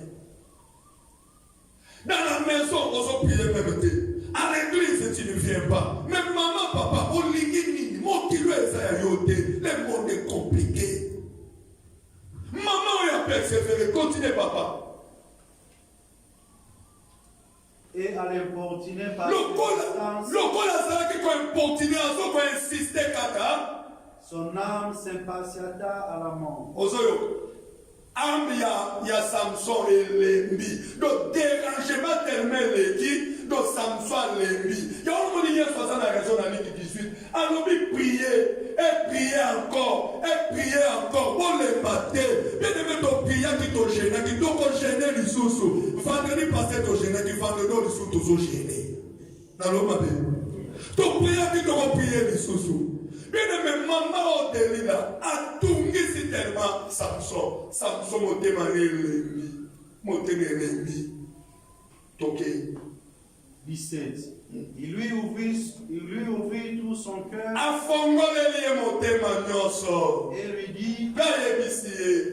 Dans la maison, on se prie même temps. À l'église, tu ne viens pas. Mais maman, papa, on ligne, mon kilo est yoté. Le monde est compliqué. Maman, on a persévéré. Continue, papa. Et à l'importuner par son âme s'impatienta à la mort. Âme ya Samson et Lembi. Donc dérangement tellement l'équipe, donc Samson Lembi. Il y a un moment hier 60 la raison dans l'année 18. Alors il priait, et priait encore, et priait encore. Pour les mater. Bien aimé ton prière qui t'a gêné, qui t'a gêné les sous-sous. Vendredi passé t'a gêné, qui vendredi les sous-sous gêné. Dans l'homme appelé. Ton prière qui t'a prié les sous-sous. Bien aimé, maman au Delila a tout mis tellement Samson. Samson m'a demandé l'ennemi. M'a demandé l'ennemi. Toqué. 17. Il lui ouvrit tout son cœur. Et lui dit,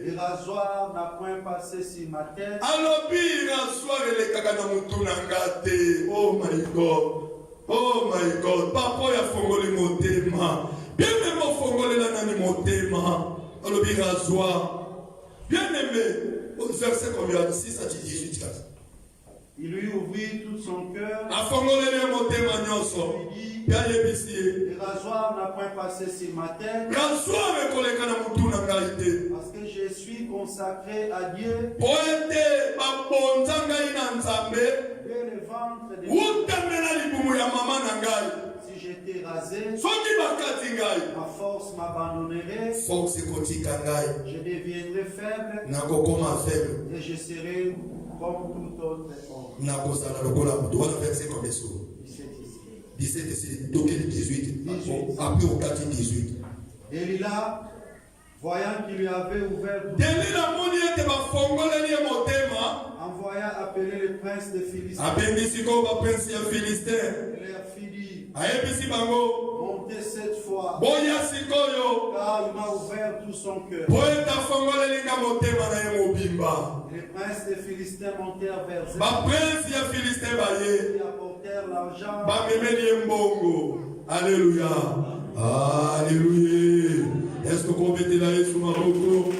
le rasoir n'a point passé sur ma tête. Oh my God. Oh my God. Papa ya fongoli motema. Bien aimé fongoli la nani motema. Alobi rasoir. Bien aimé. Verset combien? 6 à 18. Il lui ouvrit tout son cœur. Il dit, le rasoir n'a point passé sur ma tête. Parce que je suis consacré à Dieu. Dès le ventre de si j'étais rasé, ma force m'abandonnerait. Je deviendrai faible. Et je serai comme tout autre homme. 17 ici, 18. Après au 4, 18. Delilah, voyant qu'il lui avait ouvert tout, envoya appeler le prince de Philistins. Et leur fit dire, montez cette fois, car il m'a ouvert tout son cœur. Et les princes des Philistins montèrent vers eux et apportèrent l'argent. Alléluia. Alléluia. Est-ce que vous mettez là sous Marocco?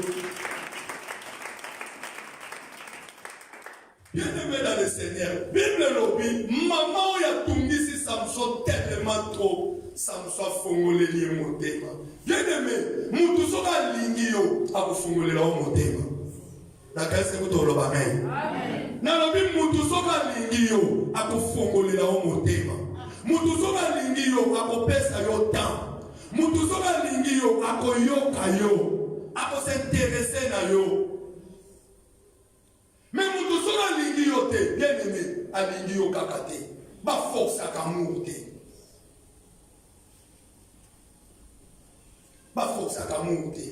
Bien aimé dans le Seigneur, Bible lobby, maman ya tungisi Samson tellement trop. Samson fongole lié motema. Bien aimé, mutu soka lingio akufongole la motema. Na kaise kutolo ba amen. Amen. Na lobby mutu soka lingio akufongole la motema. Mutu soka lingio akopesa yo temps. Mutu soka lingio akoyoka yo. Ako s'intéresser na yo. Mais mutu soka lingio te, bien aimé, a lingio kakate. Ba force akamour te. Ba force akamour te.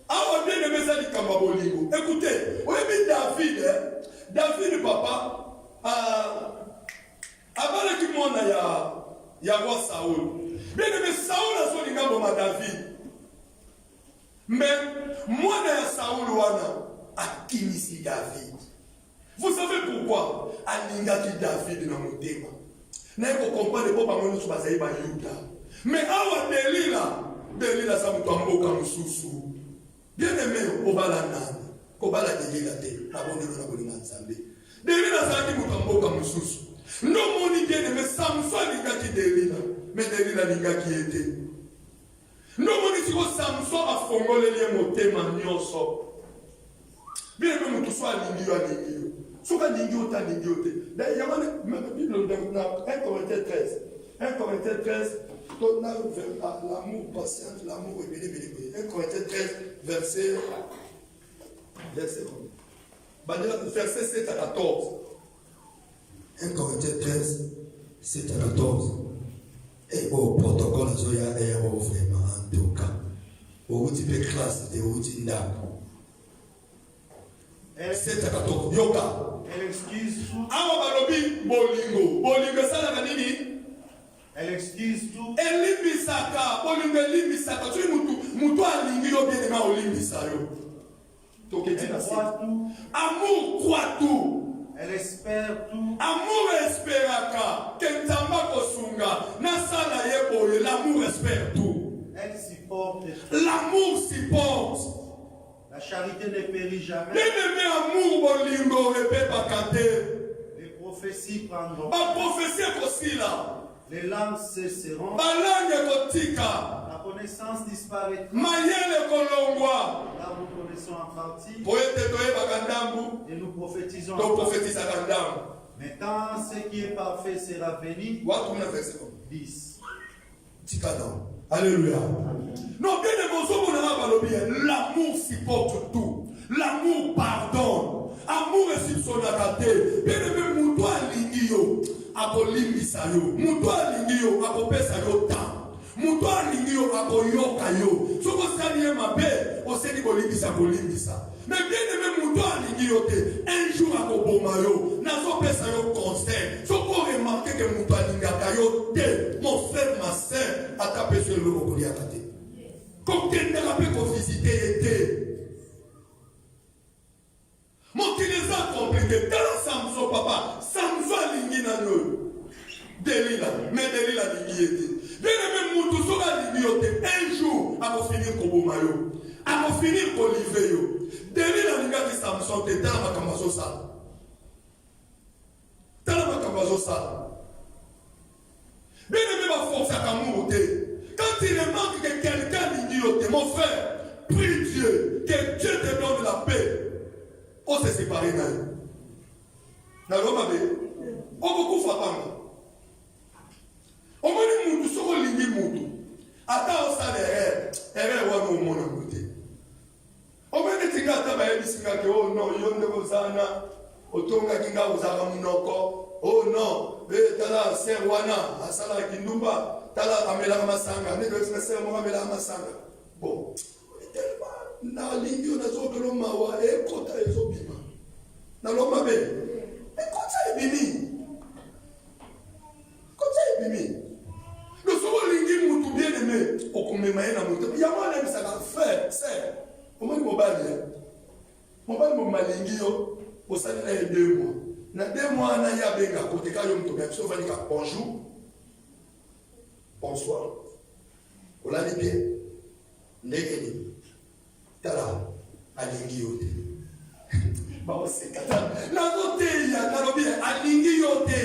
Ah, bien aimé ça dit Kambabolingo. Écoutez, oui, mais David, papa, avant le monde il y a roi Saoul. Bien aimé, Saoul a son ingabo à David. Mais moi, il y a Saoul wana a kinisi David. Vous savez pourquoi? Alinga qui David dans mon thème. N'a pas comprendre pourquoi moi nous sommes basés par Yuda. Mais awa Delila ça me tombe comme sous. Bien aimé, Obala Nan, Obala Delila te, la bonne de la bonne ensemble. Delila ça qui me tombe mosusu. Non moni bien aimé Samson linga ki Delila, mais Delila linga ki était. Non moni siko Samson a fongoleli motema nyonso. Bien aimé mutu so alingi yo. Soka lingi yo ta lingi yo te. D'ailleurs même Bible dans 1 Corinthiens 13. 1 Corinthiens 13 on a l'amour patient, l'amour ébélé. 1 Corinthiens 13 verset 7 à 14. 1 Corinthiens 13, 7 à 14. Et au protocole, il y a un héros vraiment, en tout cas. Au bout de classe, il y a un 7 à 14. Yoga. Elle excuse tout. Bolingo, ça la nini? Elle excuse tout. Elimisaka, bolingo. Tu es mutu alingi yo bien aimé olimbisa yo. Elle croit tout. Amour croit tout. Elle espère tout. Amour espéraka. Kentamba kosunga. Nasala yeboye. L'amour espère tout. Elle supporte tout. L'amour supporte. La charité ne périt jamais. Bien-aimé amour bolingo répète bakate. Les prophéties prendront. Ba prophétie aussi là. Les langues cesseront. Ba langue kotika. La connaissance disparaîtra. Mayele kolongwa. Là nous connaissons en partie. Poete toye bakandambu. Et nous prophétisons. To prophétise bakandambu. Mais quand ce qui est parfait sera venu. Watu mna verset 10. Tikadam. Alléluia. Non, bien aimé, l'amour supporte tout. L'amour pardonne. Amour est sur son akaté. Bien aimé, mouto alingio, akolimbisa yo. Mouto alingio, akopesa yo tam. Mouto alingio, akoyoka yo. Soko sani mabe, oseni kolimbisa. Mais bien aimé, mouto alingio te. Un jour akoboma yo. Nazo pesa yo conseil. Soko remarquer que mouto alingaka yo te. Mon frère, ma sœur, a tapé sur le lokoli akate. Comme tu n'as pas qu'on visiter était. Mon qui les a compliqués. Dans Samson, papa, Samson lingi na nous. Delila, mais Delila lingi était. Bien aimé, moutou soga lingi yote. Un jour, à vous finir kobomayo. À vous finir koliveyo. Delila linga di Samson te dans ma kamazo sala. Dans ma kamazo sala. Bien aimé, ma force à kamouté. Quand il remarque que quelqu'un dit, mon frère, prie Dieu, que Dieu te donne la paix. On s'est séparé d'elle. On beaucoup frappant. On m'a dit moutou, soko lingi moutou. Attends, ça l'erreur ou mon côté. On m'a dit tingata ba ebisinga ke oh non, yonde kozana, otonga kinga ozaka munoko. Oh non, tala serwana, asala kindumba. Tala amela masanga, ne doit se faire amela masanga. Bon, na lingio na zobelo mawa e kota ezobima. Na loma be. E kota ebimi. Kota ebimi. Nous sommes lingi mutu bien aimé, okomema na mutu. Ya mwana aime ça faire, c'est. Comment ni mobali? Mobali mo malingi yo, osali na 2 mois. Na 2 mois na ya benga kote ka yo mutu bien, so vani ka bonjour. Bonsoir. On l'a dit bien. Negeni. Tala. Alingi yote. Bah, c'est kata. La note, il y a Nalobi. Alingi yote.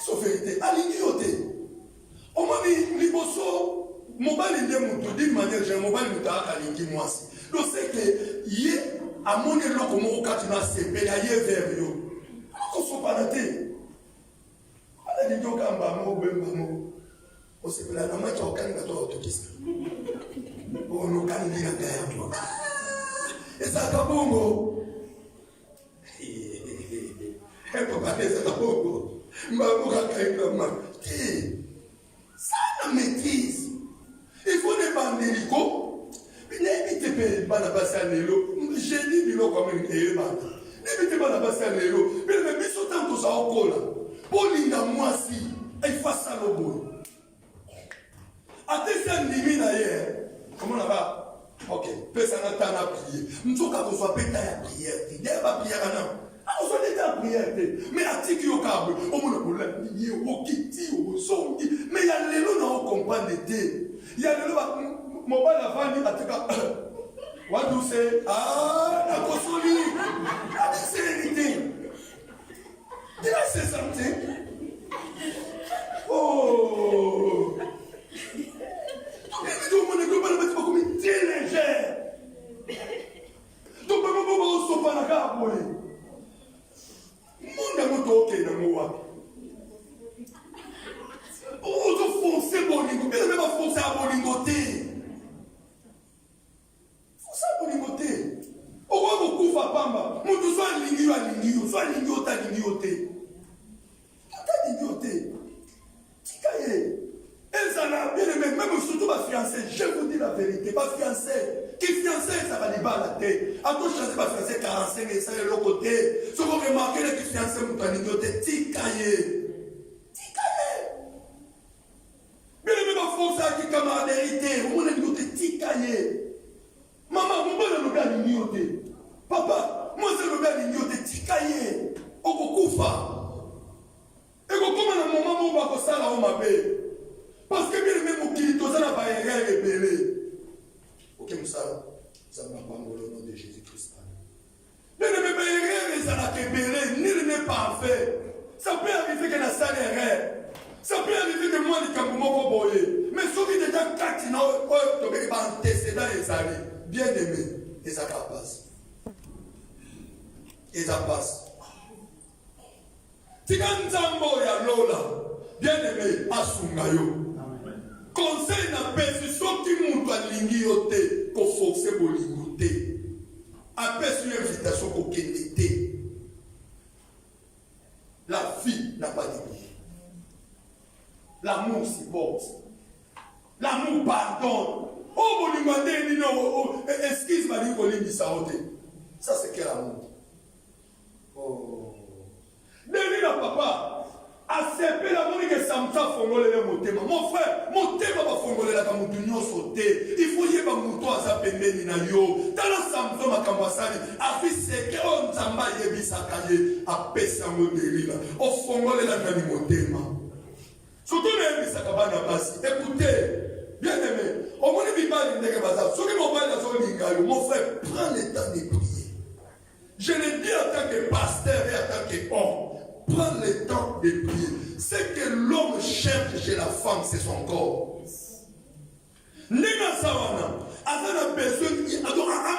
Sauf vérité. Alingi yote. On m'a dit, liboso, mobile de moutou, d'une manière, j'ai un mobile moutou à alingi moi aussi. Donc c'est que, yé, à mon élo, comme on a c'est pédaillé vers yo. Alors qu'on soit pas noté. On se fait la main qui a aucun autokisa. On nous canne la terre. Et ça, Kabongo. Et pour parler de Kabongo, ça la maîtrise. Il faut des bandélicos. Il n'évite pas la basse à l'élo. J'ai dit, il comme une élément. N'évite pas la basse à l'élo. Mais le mais sautant tout ça au col. Polinga moi si il faut ça le bout. Attention limite hier. Comment on va? OK, personne n'attend à prier. Nous sommes quand on soit pété à prière. Il n'y a pas prière non. On soit pété à prière. Mais à tiki au câble, on me le problème, il y a au kiti au son. Mais il y a les lots non comprendre des. Il y a les lots mon bal avant à tika. What do say? Ah, la consoli. La sérénité. yango. On foncer bolingo, mais même pas foncer à bolingoté. Foncer à bolingoté. On va beaucoup faire pamba. Mon tout soit lingio, soit lingio ta lingioté. Ta lingioté. Tikaye. Et ça n'a bien aimé, même surtout ma fiancée, je vous dis la vérité, ma fiancée, qui fiancée, ça va les balles à la tête. À tout changer ma fiancée 45 et ça est l'autre côté. Ce qu'on remarque, c'est que fiancée, mon lingioté, tikaye. Bien aimé, ma force qui camaraderie, mon lingioté, tikaye. Maman, mon bon le gars lingioté. Papa, moi c'est le gars lingioté, tikaye. Okokufa. Et comment à un moment où on va faire ça, on m'appelle. Parce que bien aimé, mon kilito, ça n'a pas erreur rebellé. Ok, Moussa, ça m'a pas au nom de Jésus-Christ. Bien aimé, mais erreur, ça n'a pas rebellé, ni n'est pas fait. Ça peut arriver qu'il y ait une sale erreur. Ça peut arriver que moi, les Camerounais vont boyer. Mais ceux qui déjà 4 ans, ils vont antécédents les années. Bien aimé, et ça passe. Et ça passe. Si quand Nzambo ya Lola, bien aimé, Asungayo. Conseil n'a pas su ce qui monte à l'ingioté pour forcer pour l'ingioté. Après une invitation pour qu'elle était. La vie n'a pas de vie. L'amour supporte. L'amour pardonne. Oh, vous lui demandez, non, excuse-moi, vous lui dites ça. Ça, c'est quel amour? Oh. Devine papa. Accepter la monnaie que Samsa fongole le motema. Mon frère, motema va fongole la kamutunyo sauté. Il faut y avoir mouton à sa pembeni na yo. Tala Samsa makambasani. Afise que on zamba yebisa kaye. Apesa modelila. O fongole la nani motema. Surtout les yebisa kabana basi. Écoutez, bien aimé. Au moins il va aller dans bazar. Ceux qui m'ont parlé dans son lingayo, mon frère, prends le temps de prier. Je le dis en tant que pasteur et en tant qu'homme. Prends le temps de prier. Ce que l'homme cherche chez la femme, c'est son corps. Nena sawana, azana besoin qui a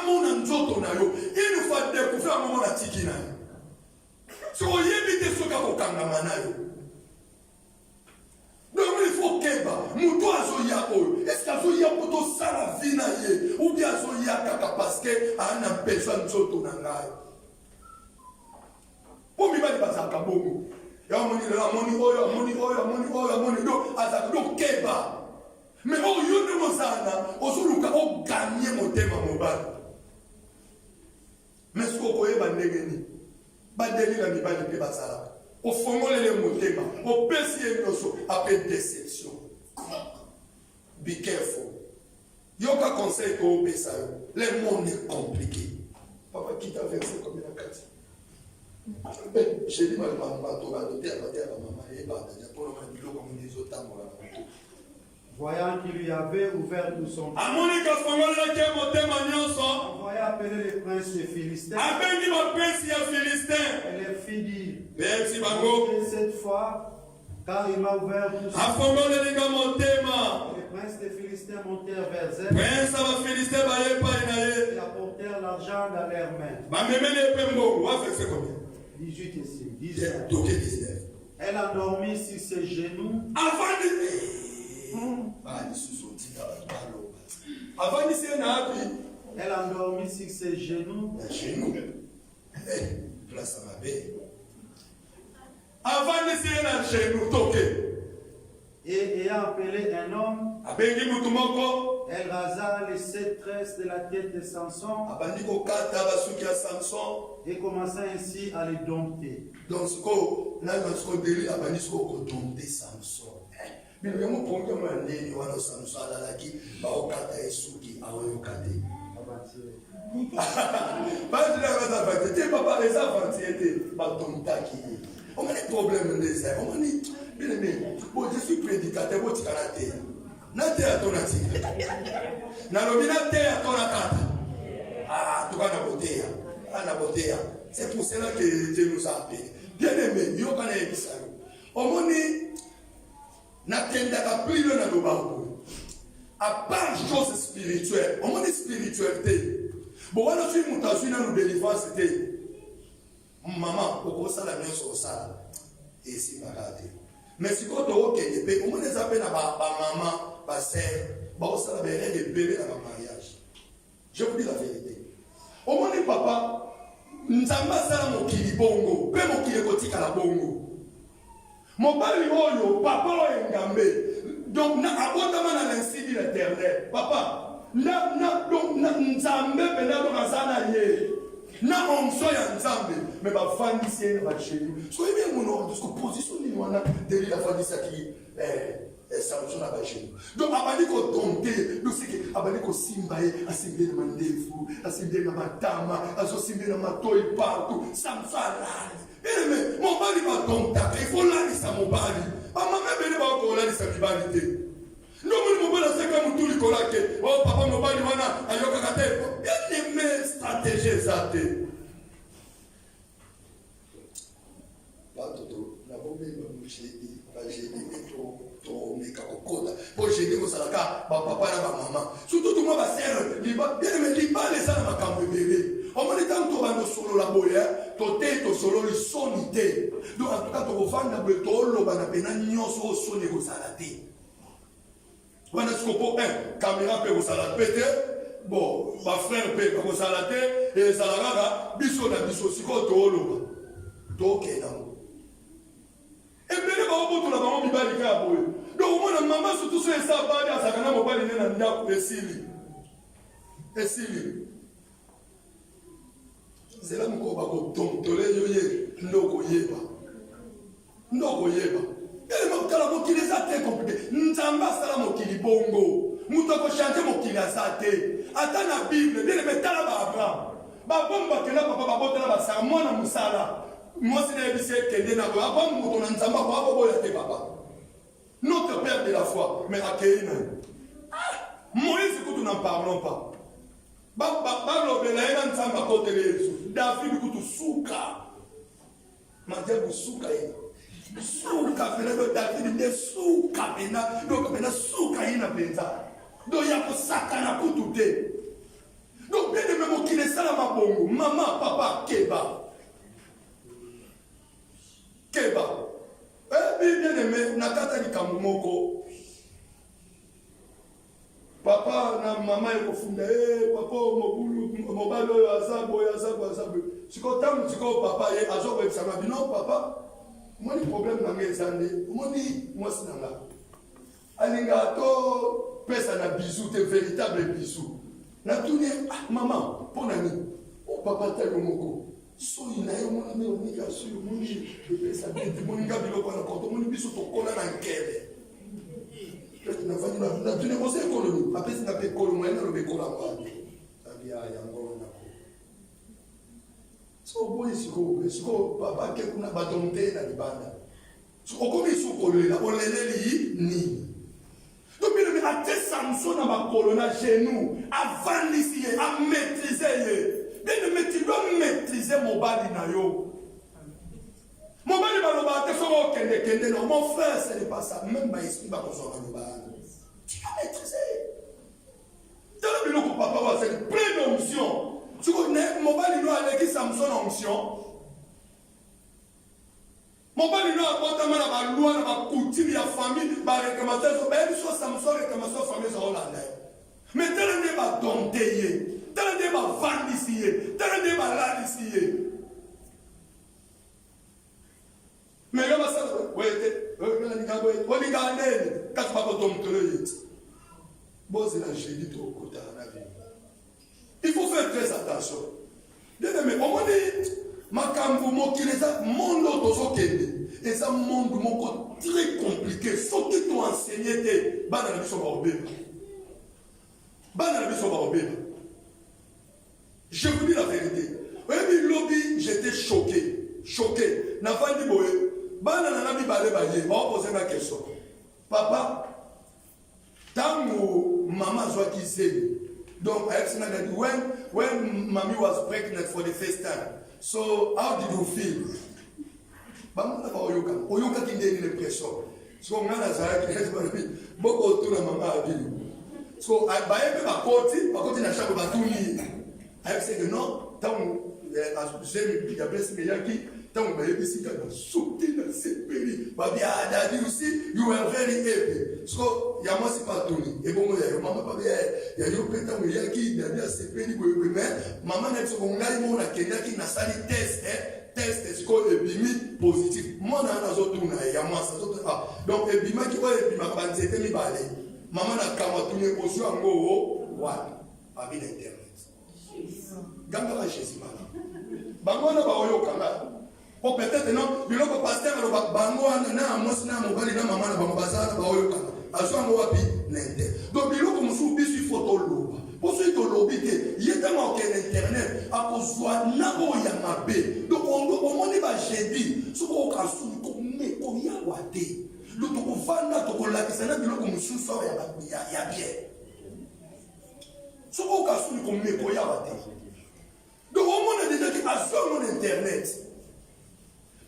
mon nzoto na yo. Il nous faut découvrir un moment na tikina. Si on évite ce qu'a kokanga manayo. Donc il faut keba, muto azoya oyo. Est-ce qu'azoya poto sala vina ye ou bien azoya kaka parce que a un besoin nzoto na ngai. Pour me battre parce que bongo. Et amoni do azakdo keba. Mais oh yo ne mozana, ozuluka o gagner motema mobali. Mais ce qu'on koyeba ndengeni. Badeli la mibali pe basala. O fongole le motema, o pesi enoso après déception. Be careful. Yoka conseil ko pesa yo. Le monde est compliqué. Papa qui t'a versé comme la carte. J'ai dit, voyant qu'il lui avait ouvert tout son cœur, envoyé appeler les princes des Philistins, et les fit dire, cette fois, car il m'a ouvert tout son cœur. Les princes des Philistins montèrent vers elle et apportèrent l'argent dans leurs mains. 18 ici, 19. Elle endormit sur ses genoux. Elle endormit sur ses genoux. Et ayant appelé un homme, elle rasa les 7 tresses de la tête de Samson et commença ainsi à les dompter. Donc, ce qu'on a dans ce délire, à dompter Samson. Mais le mot pour que moi, les gens Samson, là, qui va au kata et souki, à au kate. Pas de la raison, tu pas les avantiers, pas ton taki. On a des problèmes de ça. On a dit, bien aimé, bon, je suis prédicateur, bon, tu as la terre. Na terre à ton attique. Na lobina terre à ton akata. Ah, tu vas la beauté. Ah, la beauté. C'est pour cela que Dieu nous a appelés. Bien aimé, yo kana ebisa. Omoni na kenda ka plus le na dobango. À part chose spirituelle, omoni spiritualité. Bon, on a fait mutation dans nos délivrances, c'était maman, au ça la main sur ça. et si marade. Mais si quand on est au moins les appels à ma maman, ma sœur, ça va être des bébés dans mon mariage. Je vous dis la vérité. Au moins les papas, nous avons ça mon kili bongo, peu mon kili kotika la bongo. Mon pari oyo, papa est ngambé. Donc na abondamment dans l'incendie l'éternel. Papa, donc nous avons besoin de ça ye. Na onso ya nzambe me ba fandisi ene ba chéri so ebe mono de ce position ni wana deli la fandisi ki Samson na ba chéri donc abali ko tomber donc c'est que abali ko simbaye asimbe na mandefu asimbe na matama asimbe na matoi partout Samson alali mais mon mari va tomber il faut là ça mon mari maman bele ba ko là ça bibalité non mon mobile c'est comme tout le colake oh papa mobile wana ayoka kate bien aimé stratégie zate ba toto na bombe ba mushedi ba jedi to meka kokota bo jedi ko salaka ba papa na ba mama surtout tout moi ba sœur liba bien aimé liba les ça na makambo bébé au moins tant to ba no solo la boya to te to solo li sonité donc en tout cas to vanda be to lo ba na pena nyoso soni ko salate. On a ce qu'on peut caméra peut vous salater, bon, ma frère peut vous salater, et ça la biso na biso si ko tolo. Donc non. Et bien ba obo to la maman bibali ka boye. Donc moi na maman surtout sur ça ba ya sakana mo bali na ndako esili. Esili. C'est là mo ba ko tontole yoye ndoko yeba. Ndoko yeba. Elle m'a dit que mokili za te compliqué. Nzamba sala mokili bongo. Mutoko chanter mokili azate. Ata na Bible, bien le metala ba Abraham. Ba bomba kena papa ba botela ba sa mwana musala. Moi c'est na bise kende na ba bomba muto na nzamba ba bobo ya te papa. Notre père de la foi, mais Akeina. Moïse kutu n'en parlons pas. Ba lobela ina nzamba kotele Yesu. David kutu suka. Majabu suka ina. Suka pena do David de suka pena do pena suka ina penza do ya ko sakana kutute do bene memo kile sala mabongo mama papa keba bien aimé nakata likambo moko papa na mama eko funda papa mobulu mobalo azabo siko tam siko papa ye azobo eksama bino papa. Moi, le problème dans les années, moi, c'est dans la. Alingato, pesa na bisou, tes véritables bisous. Na tourné, maman, pour l'année. Oh, papa, t'as le moko. So, il a eu mon ami, on y a su, mon lit, je pesa bien, mon gars, il a pas encore, mon bisou, ton collant dans le kele. Na tourné, on s'est colonie. Après, c'est n'a pas colonie, on a le collant. Ça vient à Yango, on a. So boy siko papa ke kuna batonte na libanda. So okomi suko lela oleleli ni. Donc bien mais à Samson na ba colonna genou, avant l'ici à maîtriser. Bien mais tu dois maîtriser mon bali na yo. Mon bali ba loba te so kende non mon frère ce n'est pas ça même ba esprit ba ko so loba. Tu dois maîtriser. Dans le biloko papa va c'est plein d'onction. Tu connais, mon bali nous a légué Samson en onction. Mon bali nous a apporté la loi, la coutume, la famille, la réclamation, même soit Samson, réclamation, famille, ça va mais tel un débat dompté, tel un débat vandicié, tel un débat ladicié. Mais là, ça, oui, on est gardé, quand tu vas pas tomber, bon, c'est la génie de côté à la vie. Il faut faire très attention. Bien aimé, on m'a dit, makambo mokileza monde tozokende. Et ça monde moko très compliqué. Faut que tu enseignes tes bana na biso ba obeba. Bana na biso ba obeba. Je vous dis la vérité. Oui, lobby, j'étais choqué. Na fandi boye. Bana na nabi bale baye. On va poser ma question. Papa, tango maman zwa kiseli. Donc, when mommy was pregnant for the first time, so how did you feel? Oyoka qui donne l'impression. So, on a la beaucoup autour de maman a dit. So, I buy a côté, na chaque batuni. I say que non, tant j'aime bien ce qui tant que vous ici quand sauté dans cette péri bah bien Daddy aussi you were very happy so il y a moi c'est pas Tony et bon il y a maman pas bien il y a eu peut-être il y a qui Daddy cette péri mais maman n'est pas qu'on gagne mon Kenya qui n'a sali test est-ce que ebimi positif moi na autres il y a moi ça donc ebima qui va ebima quand c'était mi balé maman na kama tourner au sur ngo wa avec internet gamba la Jésus mana bango na ba oyo kanga o peut-être non biloko pasteur lo bango na amos na mobali na mama na bango bazala ba oyo kanga aso ngo wapi nente donc biloko musu bisu photo lo pour ceux qui l'ont dit il est tellement que l'internet a besoin na oya mabe donc on moni ba jeudi ce ko ka su ko me ko ya wate le to ko vanda to ko la kisana biloko musu so ya bien ce ko ka su ko me ko ya wate donc on moni déjà que a sur mon internet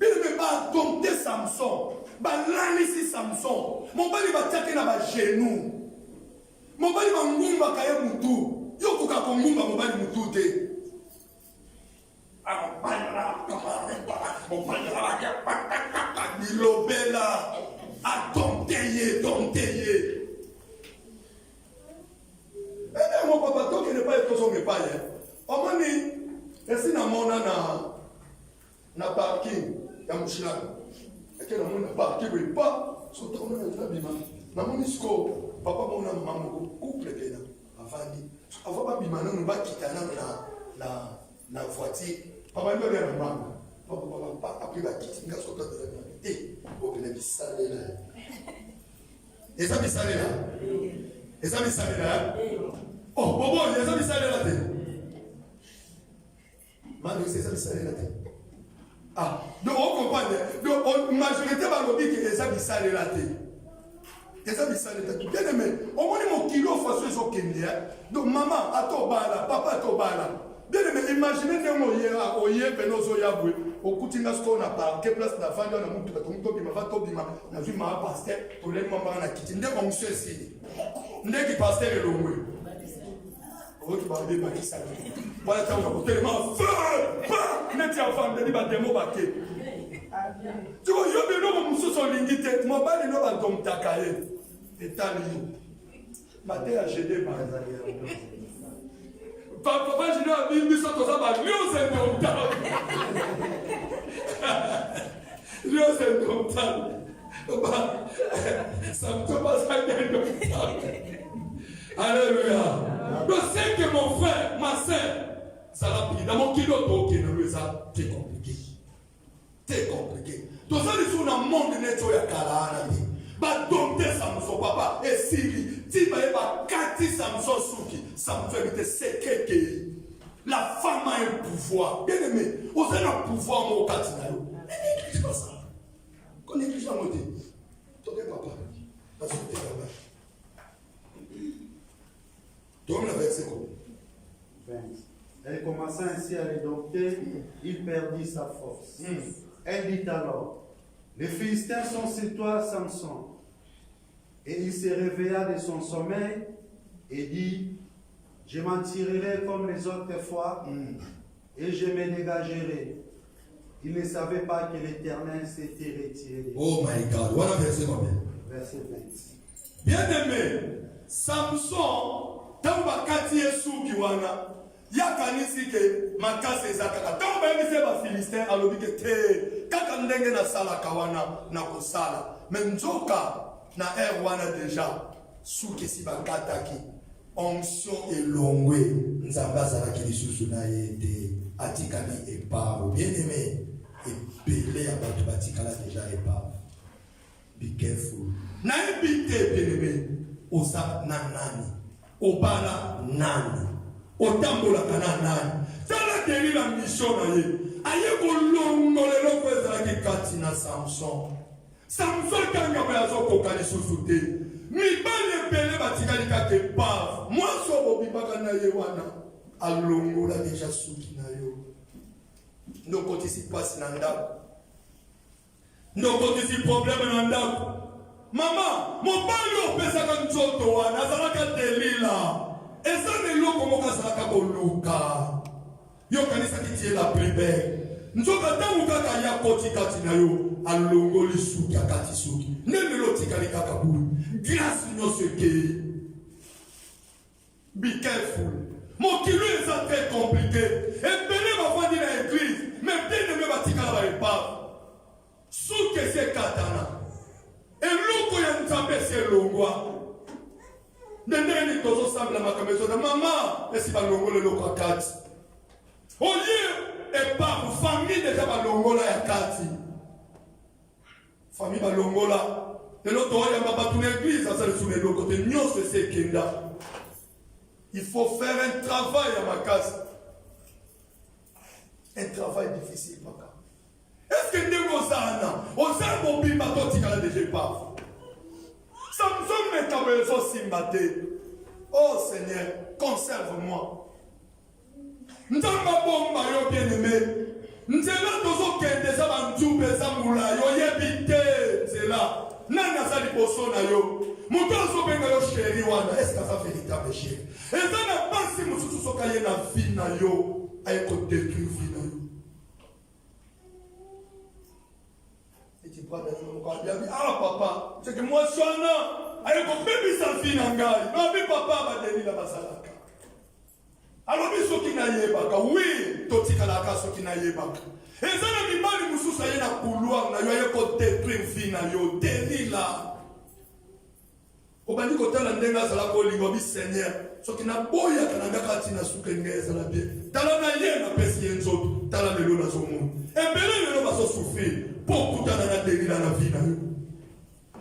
il ne peut pas dompter Samson ba lanisi Samson mon bali ba take na ba genou mobali mangumba kaye mutu yoko ka kongumba mobali mutu te bilobela adompteye mon papa toi qui n'est pas être son epaye omoni esi na mona na parking ya mushilana eke na mona parking we pa so to na bima na moni sko papa mona mama couple kena avandi avant bima na ba kitana na voiture papa ndo na mama papa après ba kitinga so to de o pena bisalela eza bisalela oh bobo eza bisalela te mano eza bisalela te ah donc on comprend donc majorité ba lobi que eza bisalela te eza bisalela te bien aimé au moins mon kilo façon zo kenya donc maman atobala papa atobala bien aimé imaginez ndemo oye penozo yabwe okutinga sko na parquet place na vanda na mutu bato bima vato bima na vu ma pasteur to le mama na kiti ndeko monsieur si ndeki pasteur elongwe oki ba be bakisa wala tawo ko tellement feu neti afande ni ba demo bake tu vois yo be no muso so lingite mo bali no ba domtaka ye etali maté a gêné par papa je n'ai pas vu ça comme ça ba news et domtaka news et domtaka ba ça me fait pas ça bien. Alléluia. Donc c'est que mon frère, ma soeur, ça l'a pris. Dans mon kilo, ça c'est compliqué. C'est compliqué. Donc ça, il faut dans le monde de Nettoya Kalahana. Bah, donc, Samson, papa, et Siri, tu vas Kati Samson Souki, Samson était secret que la femme a un pouvoir. Bien aimé, vous avez un pouvoir, mon Katinalo. Mais néglige pas ça. Qu'on néglige la moitié. Toi, papa, parce que tu es là-bas. Donc, le verset quoi? 20. Elle commença ainsi à les dompter, il perdit sa force. Elle dit alors, les Philistins sont sur toi, Samson. Et il se réveilla de son sommeil et dit, je m'en tirerai comme les autres fois et je me dégagerai. Il ne savait pas que l'Éternel s'était retiré. Oh my God, voilà verset combien? Verset 20. Bien aimé, Samson, tant que Yesu kiwana, yakanisi ke makase ezakaka. Tant que Yesu ba Philistin alobi ke te, kaka ndenge na sala kawana na kosala. Menzoka na wana déjà suki si bakataki. Onction elongwe, nzamba azalaki lisusu na yete, atikali epave. Bien aimé, epele ya bato batikala déjà epave. Be careful. Na ebite bien aimé, oza na nani? Obala nani? Otambola kana nani? Tala deli la mission na ye. Aye kolongole loko ezalaki kati na Samson. Samson kanga bazo kokali susute. Mibale pele batikali kake pave. Moi so bobibaka na ye wana. Alongola deja suki na yo. Ndoko tisi pasi na ndako. Ndoko tisi problème na ndako. Mama, mobali opesaka nzoto wana azalaka delila. Eza leloko moko azalaka koluka. Yo kanisa qui est la plus belle. Nzoka tangu kaka ya koti kati na yo alongoli suki akati suki. Nene loti kali kaka bulu. Grâce nyonso ke. Be careful. Mon kilo est très compliqué. Et belé va voir dans l'église. Mais bien aimé va tika la épave. Souke se katana. Et loko ya nzambe se longwa. Nene ni tozo sambla makamezo na mama. Esi ba longole loko akati. Au lieu et par famille déjà ba longola ya kati. Famille ba longola. Et l'autre ya baba toute l'église ça le sous les loko te nyos se kenda. Il faut faire un travail à ma case. Un travail difficile, ma case. Est-ce que nous avons on sait mon bimba qui a déjà pas. Samson me kabezo simbate. Oh Seigneur, conserve-moi. Nzamba bomba yo bien-aimé. Nzela tozo kende za banjube za mula yo yebite nzela. Nana za liboso na yo. Muto azobenga yo chéri wana. Est-ce que ça véritable chéri? Et ça n'a pas si mususu soka ye na vie na yo ayeko détruire vie na yo. Et tu prends des ah papa, c'est que moi soana ayeko bébé sa vie na ngai. Non mais papa ba deli la basalaka. Alors bi soki na yebaka oui totika la ka soki na yebaka. Et ça na mibali mususu ye na couloir na yo ayeko détruire vie na yo deli la. Obandi kotala ndenga sala ko lingo bi Seigneur soki na boya kana kati na suka ngeza la bien tala na ye na pesi enzo tala lelo na zomo embele lelo baso souffrir pour kutana na delila na vie na yo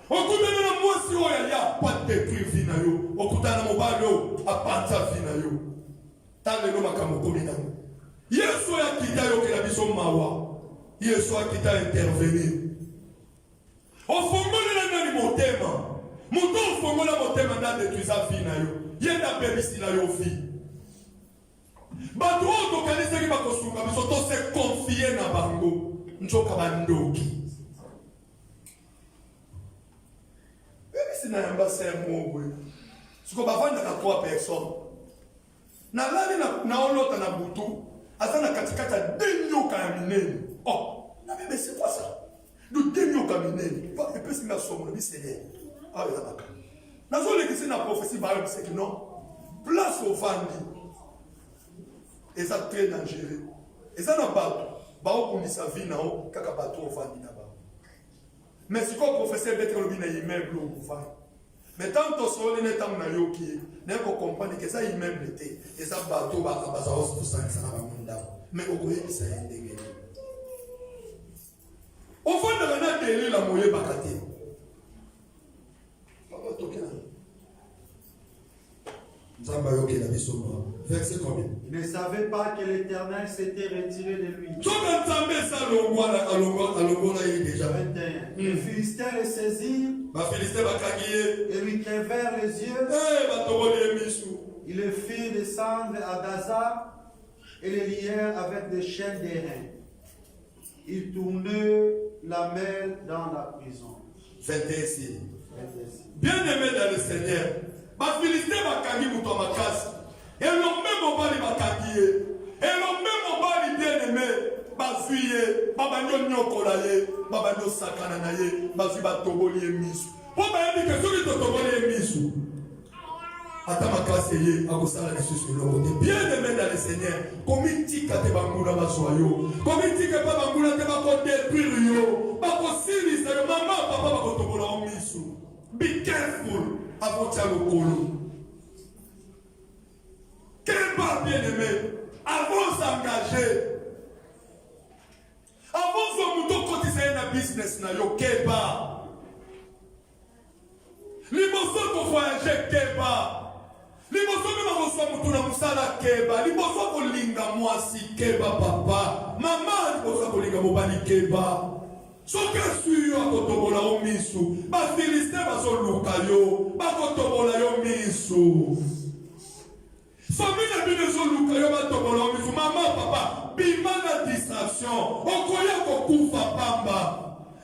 okutana na mwasi oya ya pas détruire vie na yo okutana mobali o apanta vie na yo tala lelo makambo komina Yesu ya kita yo kila biso mawa Yesu akita intervenir ofongole na nani motema Muto fongola motema na détruisa vie na yo. Yenda bebisi na yo vie. Bato to kanisa ki bakosuka biso to se confier na bango. Njoka bandoki. Bebisi na yamba ser mobwe. Siko bavanda na 3 personnes. Na lali na olota na butu. Azana katikata denyoka ya minene. Oh, na bébé c'est quoi ça? Du denyoka minene. Pas epesi na somo na bisele. Ah, il y a pas. Dans la prophétie, c'est que non. Place au vandi. Et ça très dangereux. Et ça n'a pas. Bao pour sa vie, non. Kaka bateau au vandi là-bas. Mais si quoi professeur d'être le bien immeuble au vandi. Mais tant que sur les temps na yoki, n'est qu'on comprendre que ça immeuble était. Et ça bateau va à Bazaos pour ça n'a pas monde. Mais au goût ça est dégueu. Au fond de la télé la moyenne bakate. Verset combien? Il ne savait pas que l'Éternel s'était retiré de lui. 21. Les Philistins le saisirent et lui crevèrent les yeux. Ils le firent descendre à Gaza et le lièrent avec des chaînes d'airain. Ils tournèrent la mêle dans la prison. 21. Bien-aimé dans le Seigneur, les Philistins bakagi muto makasi. Et l'homme même bali bakagi. Et l'homme même bali bien-aimé, bazuye, babanyo nyokola ye, babanyo sakana na ye, bazu batoboli emisu. Po ba yebi ke soki totoboli emisu. Ata makasi ye akosala nesu sur le côté. Bien-aimé dans le Seigneur, komiti kate bangula basoyo. Komiti ke pa bangula te bako détruire yo. Bako sili sa yo mama papa bako tobola emisu. Be careful avant le colo. Quel pas bien aimé, avant s'engager, avant de mouton cotiser un business na yo keba. Liboso ko voyager keba. Liboso même reçoit mouton na musala keba. Liboso ko linga mwasi keba papa. Maman liboso ko linga mobali keba. Soki suyo akotobola yo misu bafiliste bazoluka yo bakotobola yo misu famille na bino ezoluka yo batobola yo misu mama papa bima na distraction okoya kokufa pamba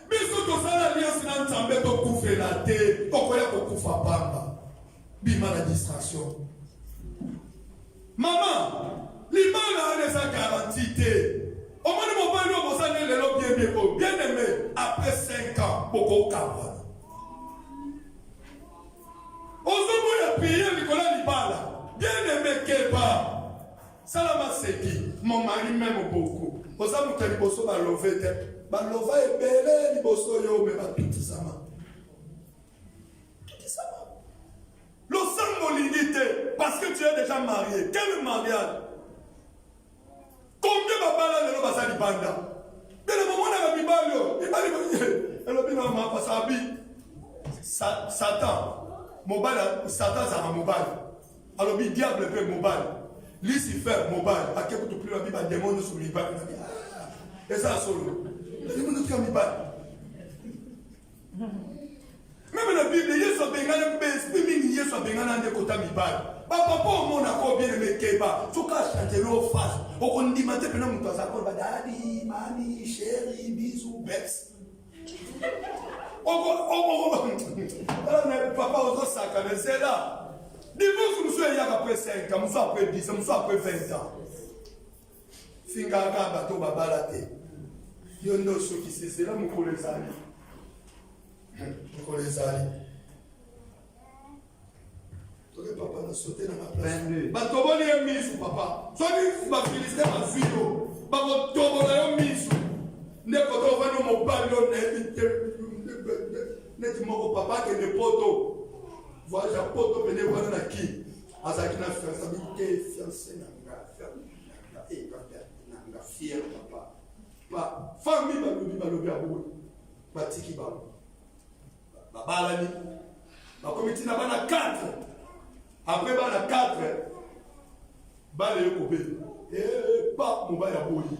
biso tosala alliance na nzambe tokufela te okoya kokufa pamba bima na distraction mama Libala a sa garantie. Au moins, mon père, bien aimé, après 5 ans, beaucoup de Ozomo ya payé Nicolas Libala. Bien aimé Keba. Salama Seki. Mon mari m'aime beaucoup. Ozamu Kaliboso va lever. Va lever et belé Liboso yo me va tout ça. Tout ça. Le sang molinité. Parce que tu es déjà marié. Quel mariage? Combien va parler de l'obasa Libanda? Bien le moment où on a Bibalio. Et le bilan m'a passé à Bi. Satan. Mobile, Satan, ça va mobile. Alors, le diable peut mobile. Lucifer, mobile. À quel point tu plus la Bible, démon sur l'Iban. Et ça, solo. Le démon sur l'Iban. Même la Bible, il y a ce bénin, il y a ce bénin dans le côté Bible. Papa, pour mon accord bien aimé Keba, tu as chanté l'eau face. On dit maintenant, pendant mon temps, accord, daddy, mami, chérie, bisous, bex. Papa, on ça quand c'est là. Dis-moi que nous après 5 ans, nous après 10 ans, nous après 20 ans. Finga bateau babalate. Il y a un qui c'est là, nous connaissons ça. Nous connaissons ça. Papa n'a sauté dans ma place. Bateau bon est mis, papa. Soit dit, ma Philistin m'a suivi. Bateau bon est mis. Ne pas voir nos ballons. Net mon papa qui est de poto. Voilà, j'ai poto venu voir dans qui. Azaki na fiancé, fiancé n'a fier papa. Ba famille balobi abou. Batiki ba. Babalani. Ba comité na bana 4. Après bana 4. Bale yokobé. Pas mon ba ya boyi.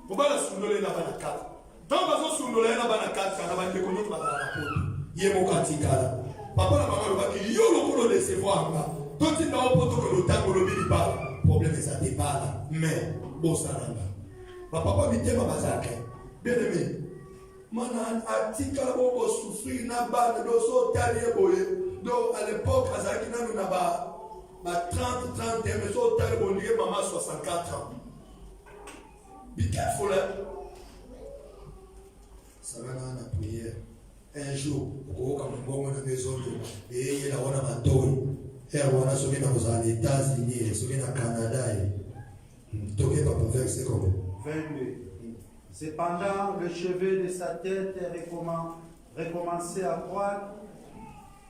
Mon ba la sundole na bana 4. Donc, bazo sundole na bana 4 kana ba ndeko nyoto ba la poto. Yemo katikala. Papa na maman le baki yo lokolo décevoir nga. Donc tu n'as pas que le temps le bili parle. Problème ça débat mais bon ça là. Papa mi tema bazake. Bien aimé. Mana atikala bo souffrir na ba do so talié boye. Donc à l'époque azaki na na ba 30 mais so talié bon dire maman 64 ans. Be careful. Ça va dans la prière. Un jour, comme on a besoin de et il a on a manteau et on a sauvé dans les États-Unis, sauvé dans le Canada. Toqué par verset comme 22. Cependant, le cheveu de sa tête recommençait à croître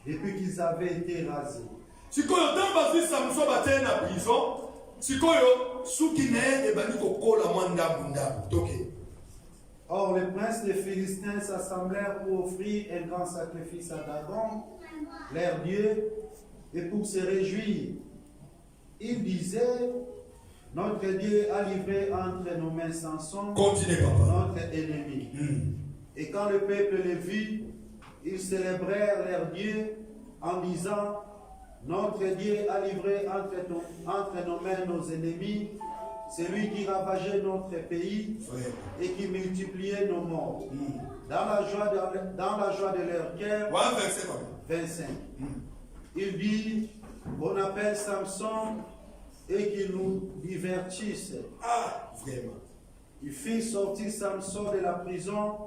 depuis qu'ils avaient été rasés. Si quand on a basé Samson battu en prison, si quand on soutient et bani koko la manda bunda toqué. Or, les princes des Philistins s'assemblèrent pour offrir un grand sacrifice à Dagon, leur dieu, et pour se réjouir. Ils disaient, notre Dieu a livré entre nos mains Samson, notre ennemi. Et quand le peuple les vit, ils célébrèrent leur Dieu en disant, notre Dieu a livré entre nos mains nos ennemis, celui qui ravageait notre pays et qui multipliait nos morts. Dans la joie de leur cœur. 25. Il dit, on appelle Samson et qu'il nous divertisse. Vraiment. Il fit sortir Samson de la prison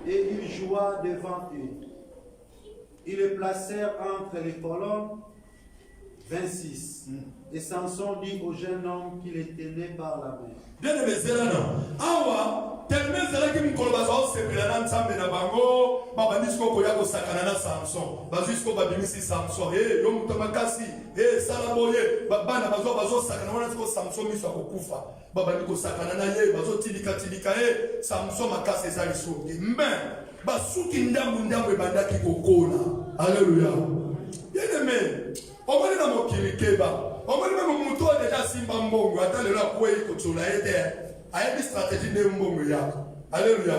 et il joua devant eux. Ils le placèrent entre les colonnes. 26. Et Samson dit au jeune homme qu'il le tenait par la main. Bien aimé, c'est là non. Awa, tellement c'est là que mon colobazo se plana nsambe na bango, babanisko koya ko sakana na Samson. Bazisko babimisi Samson. Yo mutabakasi, salaboye, babana bazo sakana wana ko Samson miso akokufa. Babaniko sakana na ye, bazo tilika Samson makase ezali soki. Mais basuki ndambu ebandaki kokola. Alléluia. Bien aimé. On va aller dans mon kirikeba. On va aller dans mon mouton déjà simba mbongo. Attends le là pour y continuer à aider. À aider stratégie de mbongo ya. Alléluia.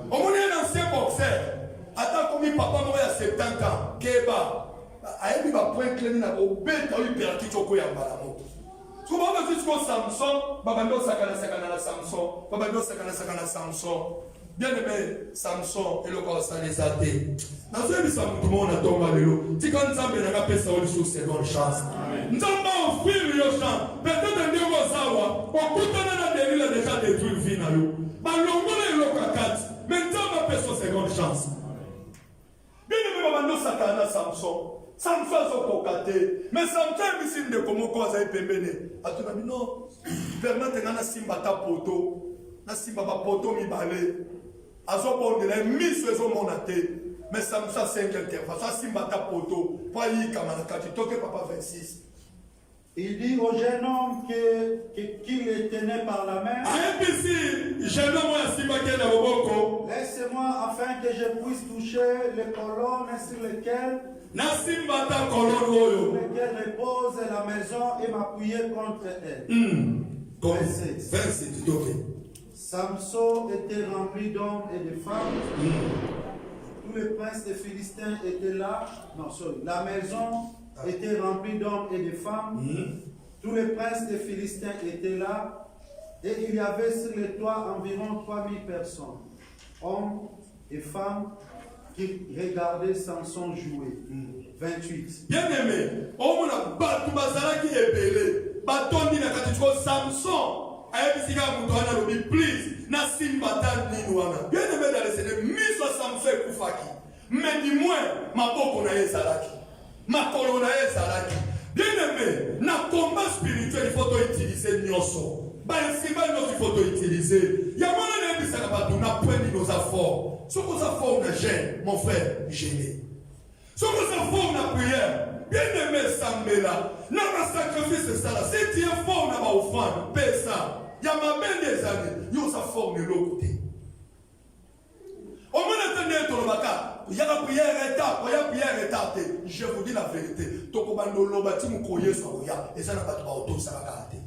On va aller dans ancien boxeur. Attends comme papa m'a à 70 ans. Keba. À aider va point clé na au bête au hyper qui choko ya balamo. Souvent on va jusqu'au Samson. Babando sakana Samson. Babando sakana Samson. Bien aimé, Samson et le conseil des athées. Dans ce cas, tout le monde a tombé le lot. Si quand Nzambe n'a pas fait ça, on lui souhaite seconde chance. Nzambe offrir le champ. Peut-être un démon sawa. Au coup de la déjà détruit le vie. Balongo le kakati. Mais Nzambe a fait sa seconde chance. Bien aimé, maman, Sakana Samson. Samson a kokate. Mais Samson a mis de comment cause à pembene. A tout le monde, non. Permettre à Simba ta poto. Na Simba ba poto mi balé. Azo bondela miso ezo monate. Mais ça me fait 5 interventions. Ça simba ta poto. Pas y kamanakati. Toke papa 26. Il dit au jeune homme qu'il est tenu par la main. Laissez-moi afin que je puisse toucher les colonnes sur lesquelles repose la maison et m'appuyer contre elle. 27. Samson était rempli d'hommes et de femmes. Tous les princes des Philistins étaient là. Non, sorry. La maison était remplie d'hommes et de femmes. Tous les princes des Philistins étaient là. Et il y avait sur les toits environ 3000 personnes, hommes et femmes, qui regardaient Samson jouer. 28. Bien aimé, on a battu Bazalaki et Belé. Batondi na katiko Samson. Please, na simbata ninuana. Bien aimé dans le Seigneur, miso Samson kufaki. Mais dis-moi, ma boko na ezalaki. Ma colonna ezalaki. Bien aimé, na combat spirituel, il faut utiliser nyoso. Ba inscriba nyoso, il faut utiliser. Ya mwana na bisaka batu na point de nos affaires. Ce qu'on a fait, on a gêné, mon frère, gêné. Ce qu'on a fait, on a prière. Bien aimé, Sambela. Na ma sacrifice, c'est ça là. Si tu es fort, na ma offrande, paie ça. Il y a ma belle des années, il y a sa forme de l'autre côté. Au moins, il y a la prière état, il y a la prière état. Je vous dis la vérité. Tokobando lobati mukoye soya, et ça n'a pas de auto, ça va garder.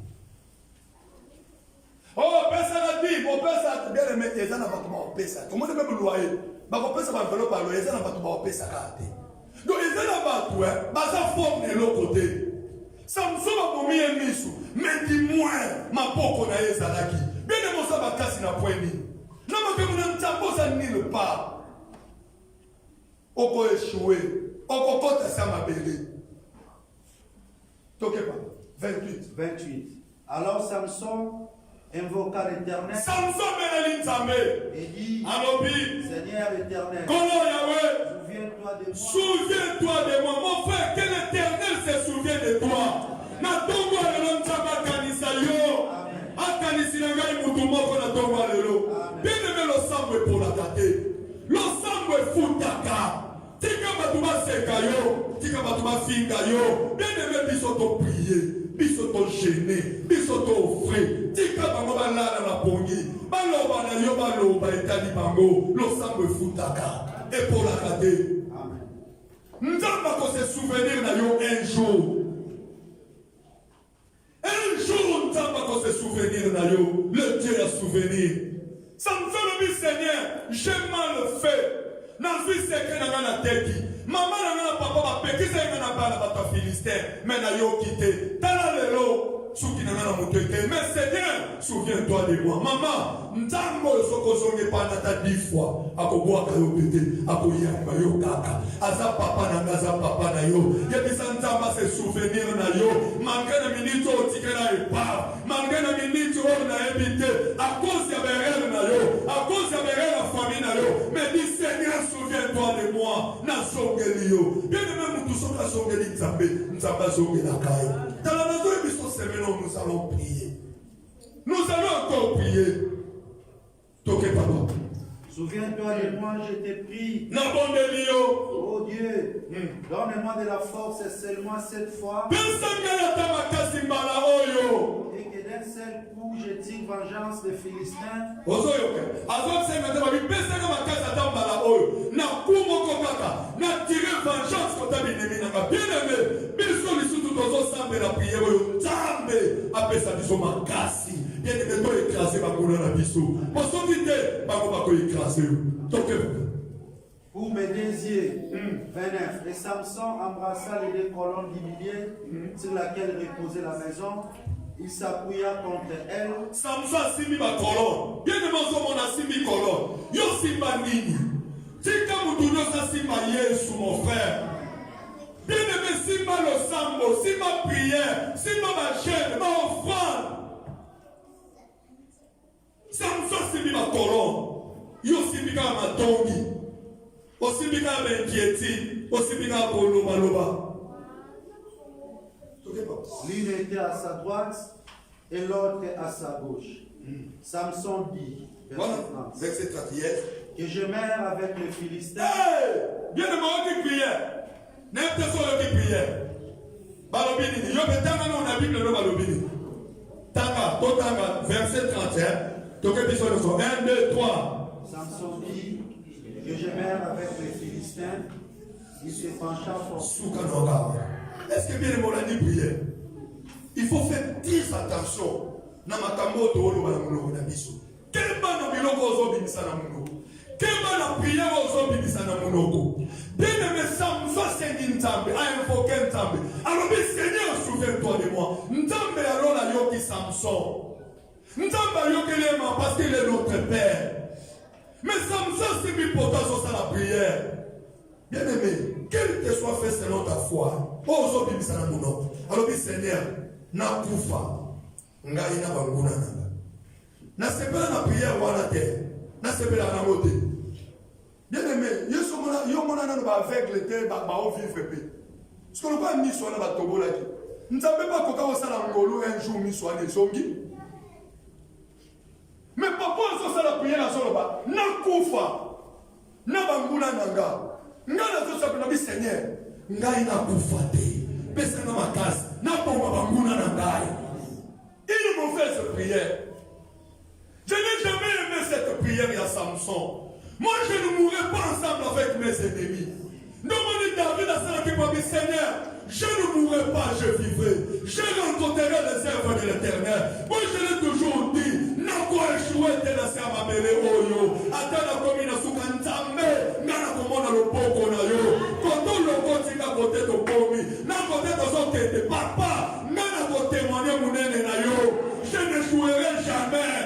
Oh, personne n'a dit, mon père, ça a bien aimé, et ça n'a pas de pesa. Comment on peut me loyer? Ma père, ça va envelopper par et ça n'a pas de pesa garder. Donc, il y a la batte, ça forme de l'autre côté. Samson a commis un miso, mais dis-moi, ma poko na ezalaki. Bien de mon sabat kasi na poini. Non, mais comme on n'entend pas nulle part. Oko échoué, oko kota sa ma belle. Toke pas. 28. Alors Samson invoqua l'Éternel. Samson benali Nzambe. Et dit, Alobi, Seigneur éternel, Kono Yahweh, souviens-toi de moi. Mon frère, que l'Éternel se souvient de toi. Na tongo lelo Nzambe kanisa yo. Akanisi na ngai mutu moko na tongo lelo. Bien aimé lo sambwe pour la tate. Lo sambwe futaka. Tika batu baseka yo, tika batu bafinga yo. Bien aimé biso to prier, biso to gêner, biso to offrir. Tika bango balala na pongi. Baloba na yo baloba etali bango. Lo sambwe futaka. Et pour la tate. Nzamba ko se souvenir na yo un jour. Un jour, Nzamba ko se souvenir na yo. Le Dieu a souvenir. Samson le dit Seigneur, j'ai mal fait. Dans le secret na na teki. Maman na papa ba peki sa na bana ba ta Philistin. Mais na yo quitté. Tala lelo. Souki na na moteke. Mais Seigneur, souviens-toi de moi. Maman, Nzambo soko zonge pa na ta 10 fois. Akobwa ka yo pété. Akoyamba yo kaka. Aza papa na ngaza papa na yo. Yebisa Nzamba se souvenir na yo. Mangana minito otikela epa. Mangana minito na ebité. À cause ya berel na yo. À cause ya berel la famille na yo. Mais dis Seigneur, souviens-toi de moi. Na songeli yo. Bien même tout soka songeli Nzambe. Nzamba songela kai. Dans la maison de Bisto Semenon, nous allons prier. Nous allons encore prier. Toquez papa. Souviens-toi de moi, je t'ai pris. Oh Dieu, donne-moi de la force et seulement cette fois. Et que d'un seul coup, je tire vengeance des Philistins. Pour mes désirs, 29. Et Samson embrassa les deux colonnes du milieu sur laquelle reposait la maison. Il s'appuya contre elle. Samson a simbi ma colonne. Bien aimé, on a simbi colonne. Yo simba nini. Tika mutuno sa simba Yesu, mon frère. Bien aimé, simba le sambo, simba prière, simba ma chaîne, ma offrande. Samson simbi ma colonne. Yo simbi ka ma tongi. O simbi ka ma inquiétude. O simbi ka boloba loba. L'une était à sa droite et l'autre à sa gauche. Samson dit, verset 30, que je meurs avec les Philistins. Bien de moi qui priait. N'importe quoi qui priait. Balobini, yo betanga na na Bible no balobini. Tanga, totanga, verset 31. Toke biso le so 1 2 3. Samson dit que je meurs avec les Philistins. Il se pencha fort. Est-ce que bien mon ami prière? Il faut faire 10 attention. Namakambo to lo bana muno na biso. Quel bana biloko ozobimisa na muno. Quel bana prière ozobimisa na muno. Bien aimé Samson sengi Nzambe, a invoqué Nzambe. Alors bien Seigneur, souviens-toi de moi. Nzambe alors la yoki Samson. Nzambe yoki lema parce qu'il est notre père. Mais Samson c'est mis pour toi sur la prière. Bien aimé, quel que soit fait selon ta foi. Oh, alors, Seigneur, na kufa, ngai na banguna nanga. Na sepela na prière wana te, na sepela na mote. Bien aimé, yo mona na ba aveugle te ba o vivre pe. Ce qu'on va mis sur na ba tobola ki. Nzambe ba koka osala ngolo un jour mis sur na zongi. Mais papa so sala prière na solo ba, na kufa. Na banguna nanga. Ngana zo sa na bi Seigneur. Ngai na kufa te. Pesa na makasi. Na pomba banguna na ngai. Il me fait cette prière. Je n'ai jamais aimé cette prière à Samson. Moi je ne mourrai pas ensemble avec mes ennemis. Demandez David à cela qui m'a dit Seigneur, je ne mourrai pas, je vivrai. Je rencontrerai les œuvres de l'Éternel. Moi je l'ai toujours dit. N'a quoi échoué de la serre à mêler oyo. Attends la commune à Soukantambe. N'a comment le poko na yo. Quand on le continue à côté de Komi. N'a côté de son tête. Papa, n'a pas témoigner mon aîné na yo. Je n'échouerai jamais.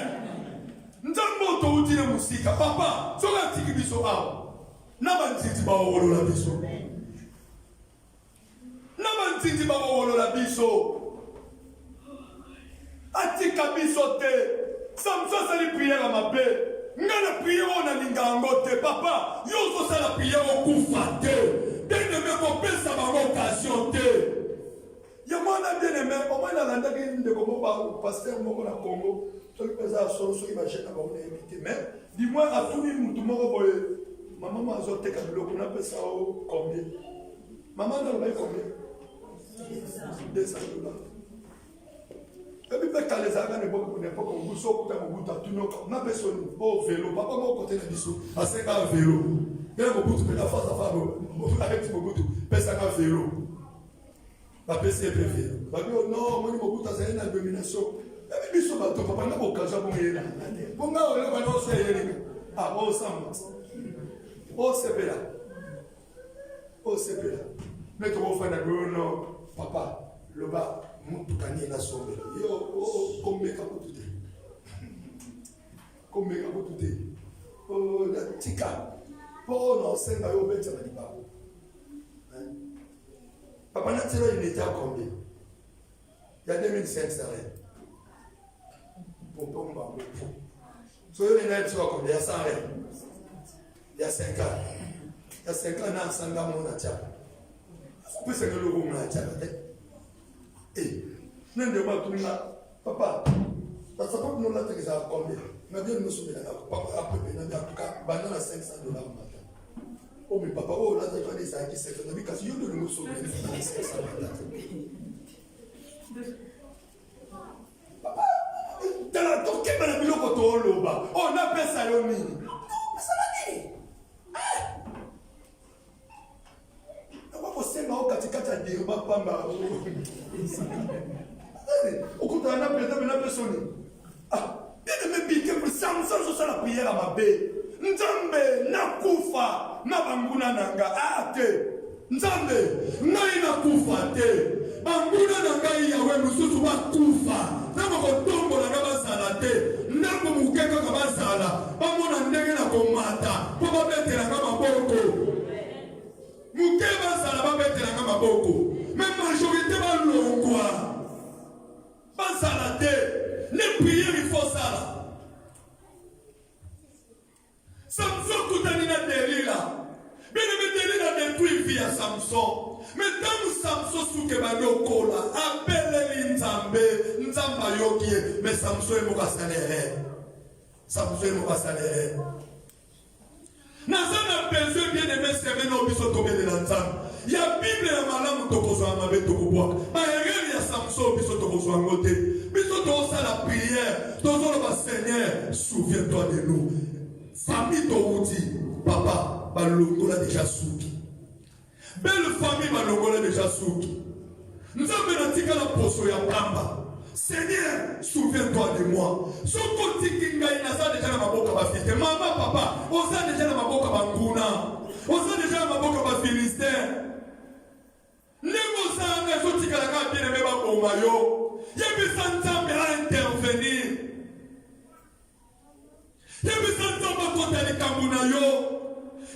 Nzambo to uti na musika. Papa, soka tiki biso awa. N'a ntiti ba wolo la biso. N'a ntiti ba wolo la biso. Atika biso te. Samson c'est la prière à ma paix. Ngana prière on a lingangote. Papa, yo so c'est la prière au kufa te. Bien aimé qu'on peut ça par occasion te. Ya moi na bien aimé, au moins na landa que de comme pasteur moko na Congo. Toi qui pesa solo so qui va chercher ba on invité mais dis-moi à tout le monde moko boye. Maman azo te kabilo ko na pesa o combien? Maman na ba combien? 200 $. Et puis, quand les Arabes n'époque où vous sortez à Mobutu, on a besoin de vélo. Papa m'a côté de l'issue, à 5 ans vélo. Il y a Mobutu, mais la face à face, avec Mobutu, pèse un vélo. La PC est vélo. Non, moi, Mobutu, c'est une domination. Et puis, sur bateau, papa n'a pas occasion pour y aller. Pour moi, on va se faire. Ah, on s'en oh, c'est là. Oh, c'est là. Mais tu vas faire non, papa, le bas. Mutukani na sombe yo komeka kutute komeka kutute oh la tika oh non c'est pas au bête ça dit pas papa na tira il était à combien il y a 2500 pour tomba so yo na tira combien 100 il y a 5 ans il y a 5 ans na sanga mona tia peut se que le gros na tia eh, non de moi tout papa, ça ça pas nous là que ça combien? Mais bien nous sommes là, papa après en tout cas, bandana $500 matin. Oh mais papa, oh là tu vas dire ça qui c'est fait, parce que yo de nous sommes là 500 matin. Papa, dans la toque mais la biloko to loba. Oh on appelle ça yo nini? Non, ça va nini? Você não katikata dirba pamba. O kuta na peta na pessoa. Ah, deve me piquer por Samson só la prière à ma bé. Nzambe na kufa na banguna nanga ate. Nzambe na ina kufa te. Banguna nanga yawe mususu ba kufa. ntango kotombola nga bazala te ntango moke kaka bazala bamona ndenge na komata mpo babetelanga maboko moke bazala babetelanga maboko me majorité balongwa bazala te les prières il faut sala Samson kutani na Delila bien-aimé Delila détruit vie à Samson mais tant Samson souke banyokola appelle Nzambe Nzamba yokie mais Samson est moka salere Nazana besoin bien-aimé semaine au biso tombe de l'Nzambe ya Bible ya malamu tokozwa mabe tokubwa ba erreur ya Samson biso tokozwa ngote biso tosa la prière tozolo ba Seigneur souviens-toi de nous famille touti papa balongola déjà souki belle famille balongola déjà souki Nzambe natika la poso ya pamba Seigneur souviens-toi de moi soko tikinga inaza déjà na maboka ba fite mama papa oza déjà na maboka ba nguna oza déjà na maboka ba Philistins Nemo sanga sotika la ka bien aimé ba bomba yo yebisa Nzambe a intervenir yebisa Nzambe kotali kambuna yo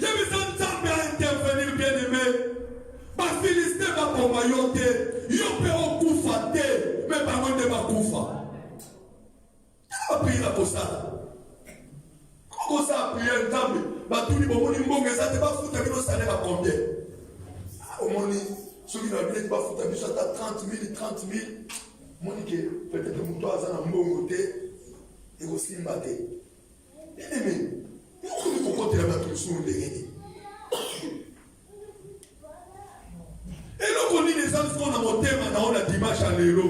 yebisa Nzambe a intervenir bien aimé ba Philistins ba bomba yo te yo pe okufa te me bango nde bakufa ba prier ko sala ko sa prier Nzambe batuni bomoni mbongo eza te bafuta bino salaire à combien omoni soki na bile bafuta biso ata 30 000 moni ke peut-être moto aza na mbongo te ekosimba te bien-aimé okomi kokotela bato lisumu ndenge nini eloko nini eza siko na motema na yo na dimanche ya lelo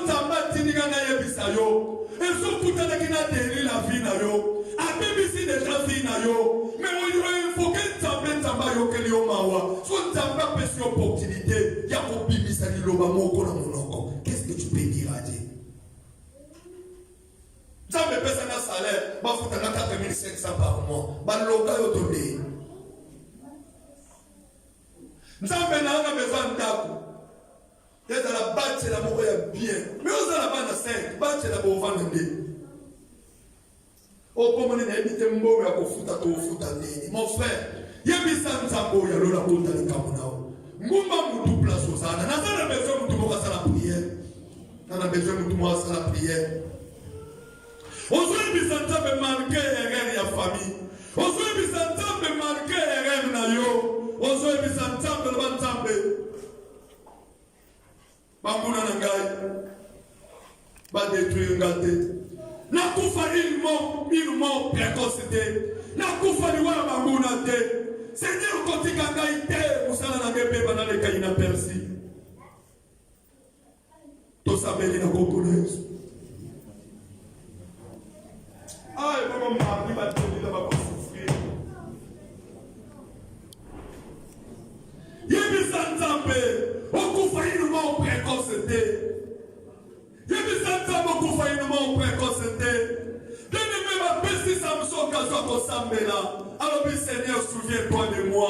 Nzambe atindika na yebisa yo ezokutanaki na Delila vi na yo abebisi deja vi na yo me oinfoke Nzambe ayokeli yo mawa so Nzambe apesi opportunité ya kobimisa liloba moko na monoko. Qu'est-ce que tu peux dire à Dieu? Nzambe pesa na salaire bafuta na 4500 par mois baloka yo tonde Nzambe na nga besoin ndako yeza la bâche la moko ya bien mais oza la bana 5 bâche la bovana nde okomoni na ebite mbongo ya kofuta to ofuta nini mon frère yebisa Nzambe ya lola kota likambo nao ngumba mutu place ozana nazana besoin mutu moko asala prière nana besoin mutu moko asala prière ozoyebisa Nzambe marqué erreur ya famille ozoyebisa Nzambe marqué erreur na yo ozoyebisa Nzambe loba Nzambe banguna na ngai ba détruire ngate nakufa une mort précoce te nakufa liwa banguna te Seigneur kotika ngai te musala na ngai pe banaleka ina persi tosabeli na kombo na Yesu ay mama mardi ba teli ba ko souffrir yebisa Nzambe okufa une mort précoce te yebisa Nzambe okufa une mort précoce te bien-aimé bapesi Samson okazwa kosambela alobi Seigneur souviens-toi de moi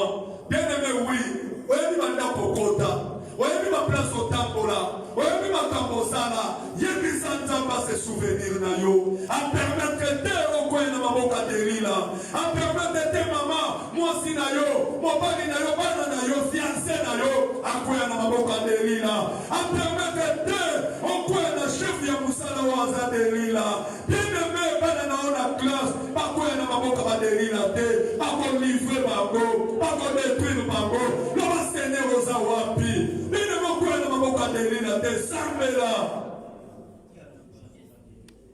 bien-aimé oui oyebi bandako kokota oyebi baplace otambola oyebi makambo osala yebisa Nzambe se souvenir na yo apermettre te okoya na maboka Delila apermettre te mama mwasi na yo mobali na yo bana na yo fiancé na yo akoya na maboka Delila apermettre te okoya na chef ya musala waza Delila bien-aimé bana na yo na classe bakoya na maboka ba Delila te bakolivre bango bakodétruire bango loba Seigneur oza wapi bien-aimé okoya na maboka Delila te sambela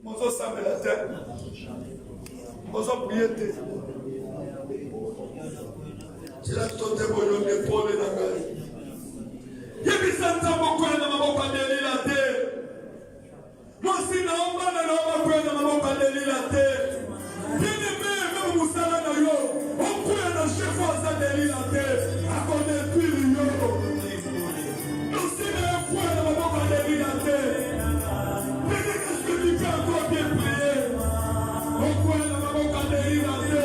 mozo sambela te mozo prier te sila tote boyo nepole na ngai yebisa Nzambe okoya na maboka Delila te mwasi na ombana na okoya na maboka Delila te bien-aimé meme musala na yo okoya na chef aza Delila te akodétruire yo osina okoya na maboka Delila te est-ce que tu peux encore bien prier okoya na maboka Delila te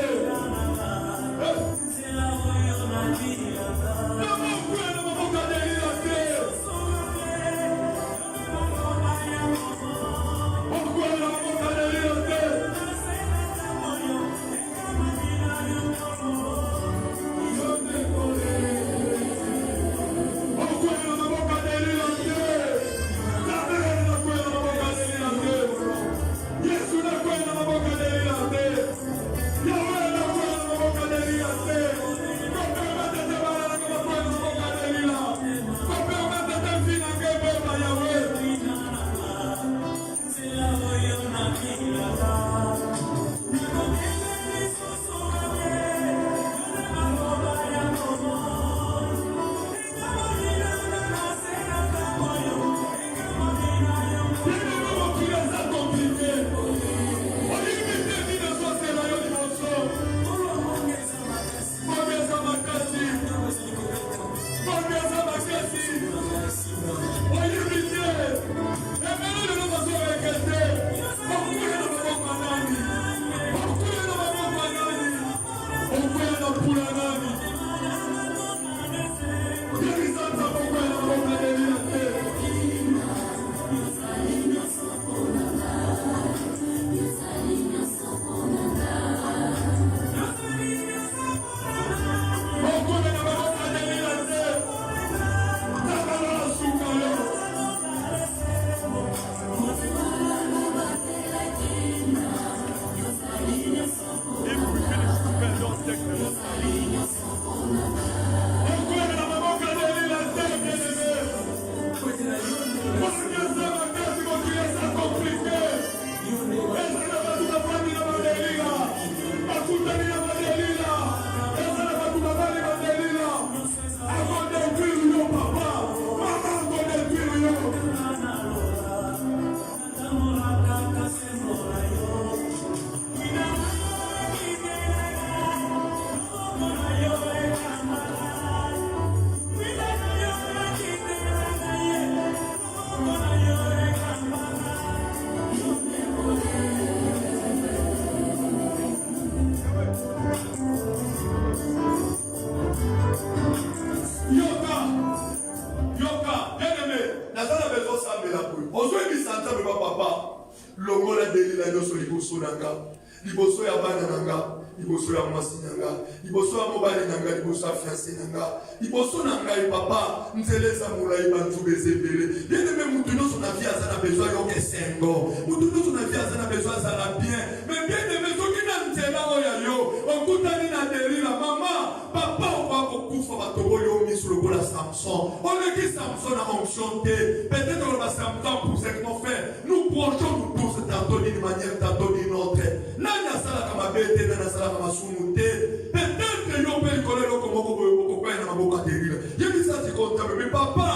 liboso ya bana nanga, liboso ya mwasi nanga, liboso ya mobali nanga, liboso ya fiancé nanga, liboso nanga papa, nzeleza mulai bantu bezebele. Bien aimé, mutu nyonso na vie aza na besoin yo kesengo. Mutu nyonso na vie aza na besoin za la bien. Mais bien aimé, soki na nzela oya yo, okutani na derira mama, papa oba kokufa batoboli o misu lokola Samson. Oleki Samson na onction te. Peut-être que le Samson pour ce qu'on fait, nous projetons nous tous tantôt d'une manière, tantôt d'une autre. Nani asala kama bete, nani asala kama sumute. Peut-être yo pe kolelo komoko kwa na maboka derira. Yebi ça c'est comme mais papa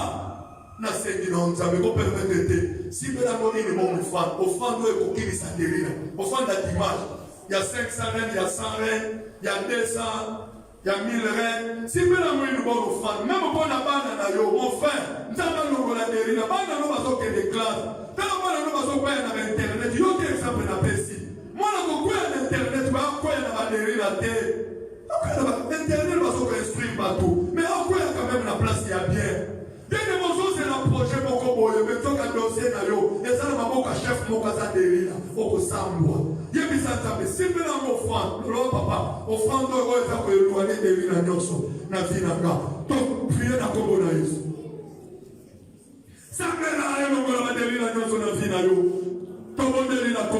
na sengi na nzambe ko permettre te. Si bela moni ni mon fan, offrande e kokini sa derira. Offrande à dimanche. Il y a 500 reines, il y a 100 reines, il y a 200, il y a 1000 reines. Si vous avez une bonne offrande, même pour la bande, mon frère, nous avons la derrière, la bande, nous avons des classes. Nous avons Internet. Il y a un exemple dans le pays. Moi, je suis Internet, je suis la terre. Internet, nous avons instruit partout. Mais on a quand même la place qui est bien. Bien de mon chose, c'est un projet pour que mais tant qu'à dossier, et ça, ma chef, mon casa derrière, au Sambou. Il y a des gens qui sont offrande, le papa, offrande de roi, ça peut éloigner des villes à Nyoso, na vie na ga. Donc, priez na Congo na Yesu. Ça me l'a, on va des villes à Nyoso na vie na yo. Tout le monde est là.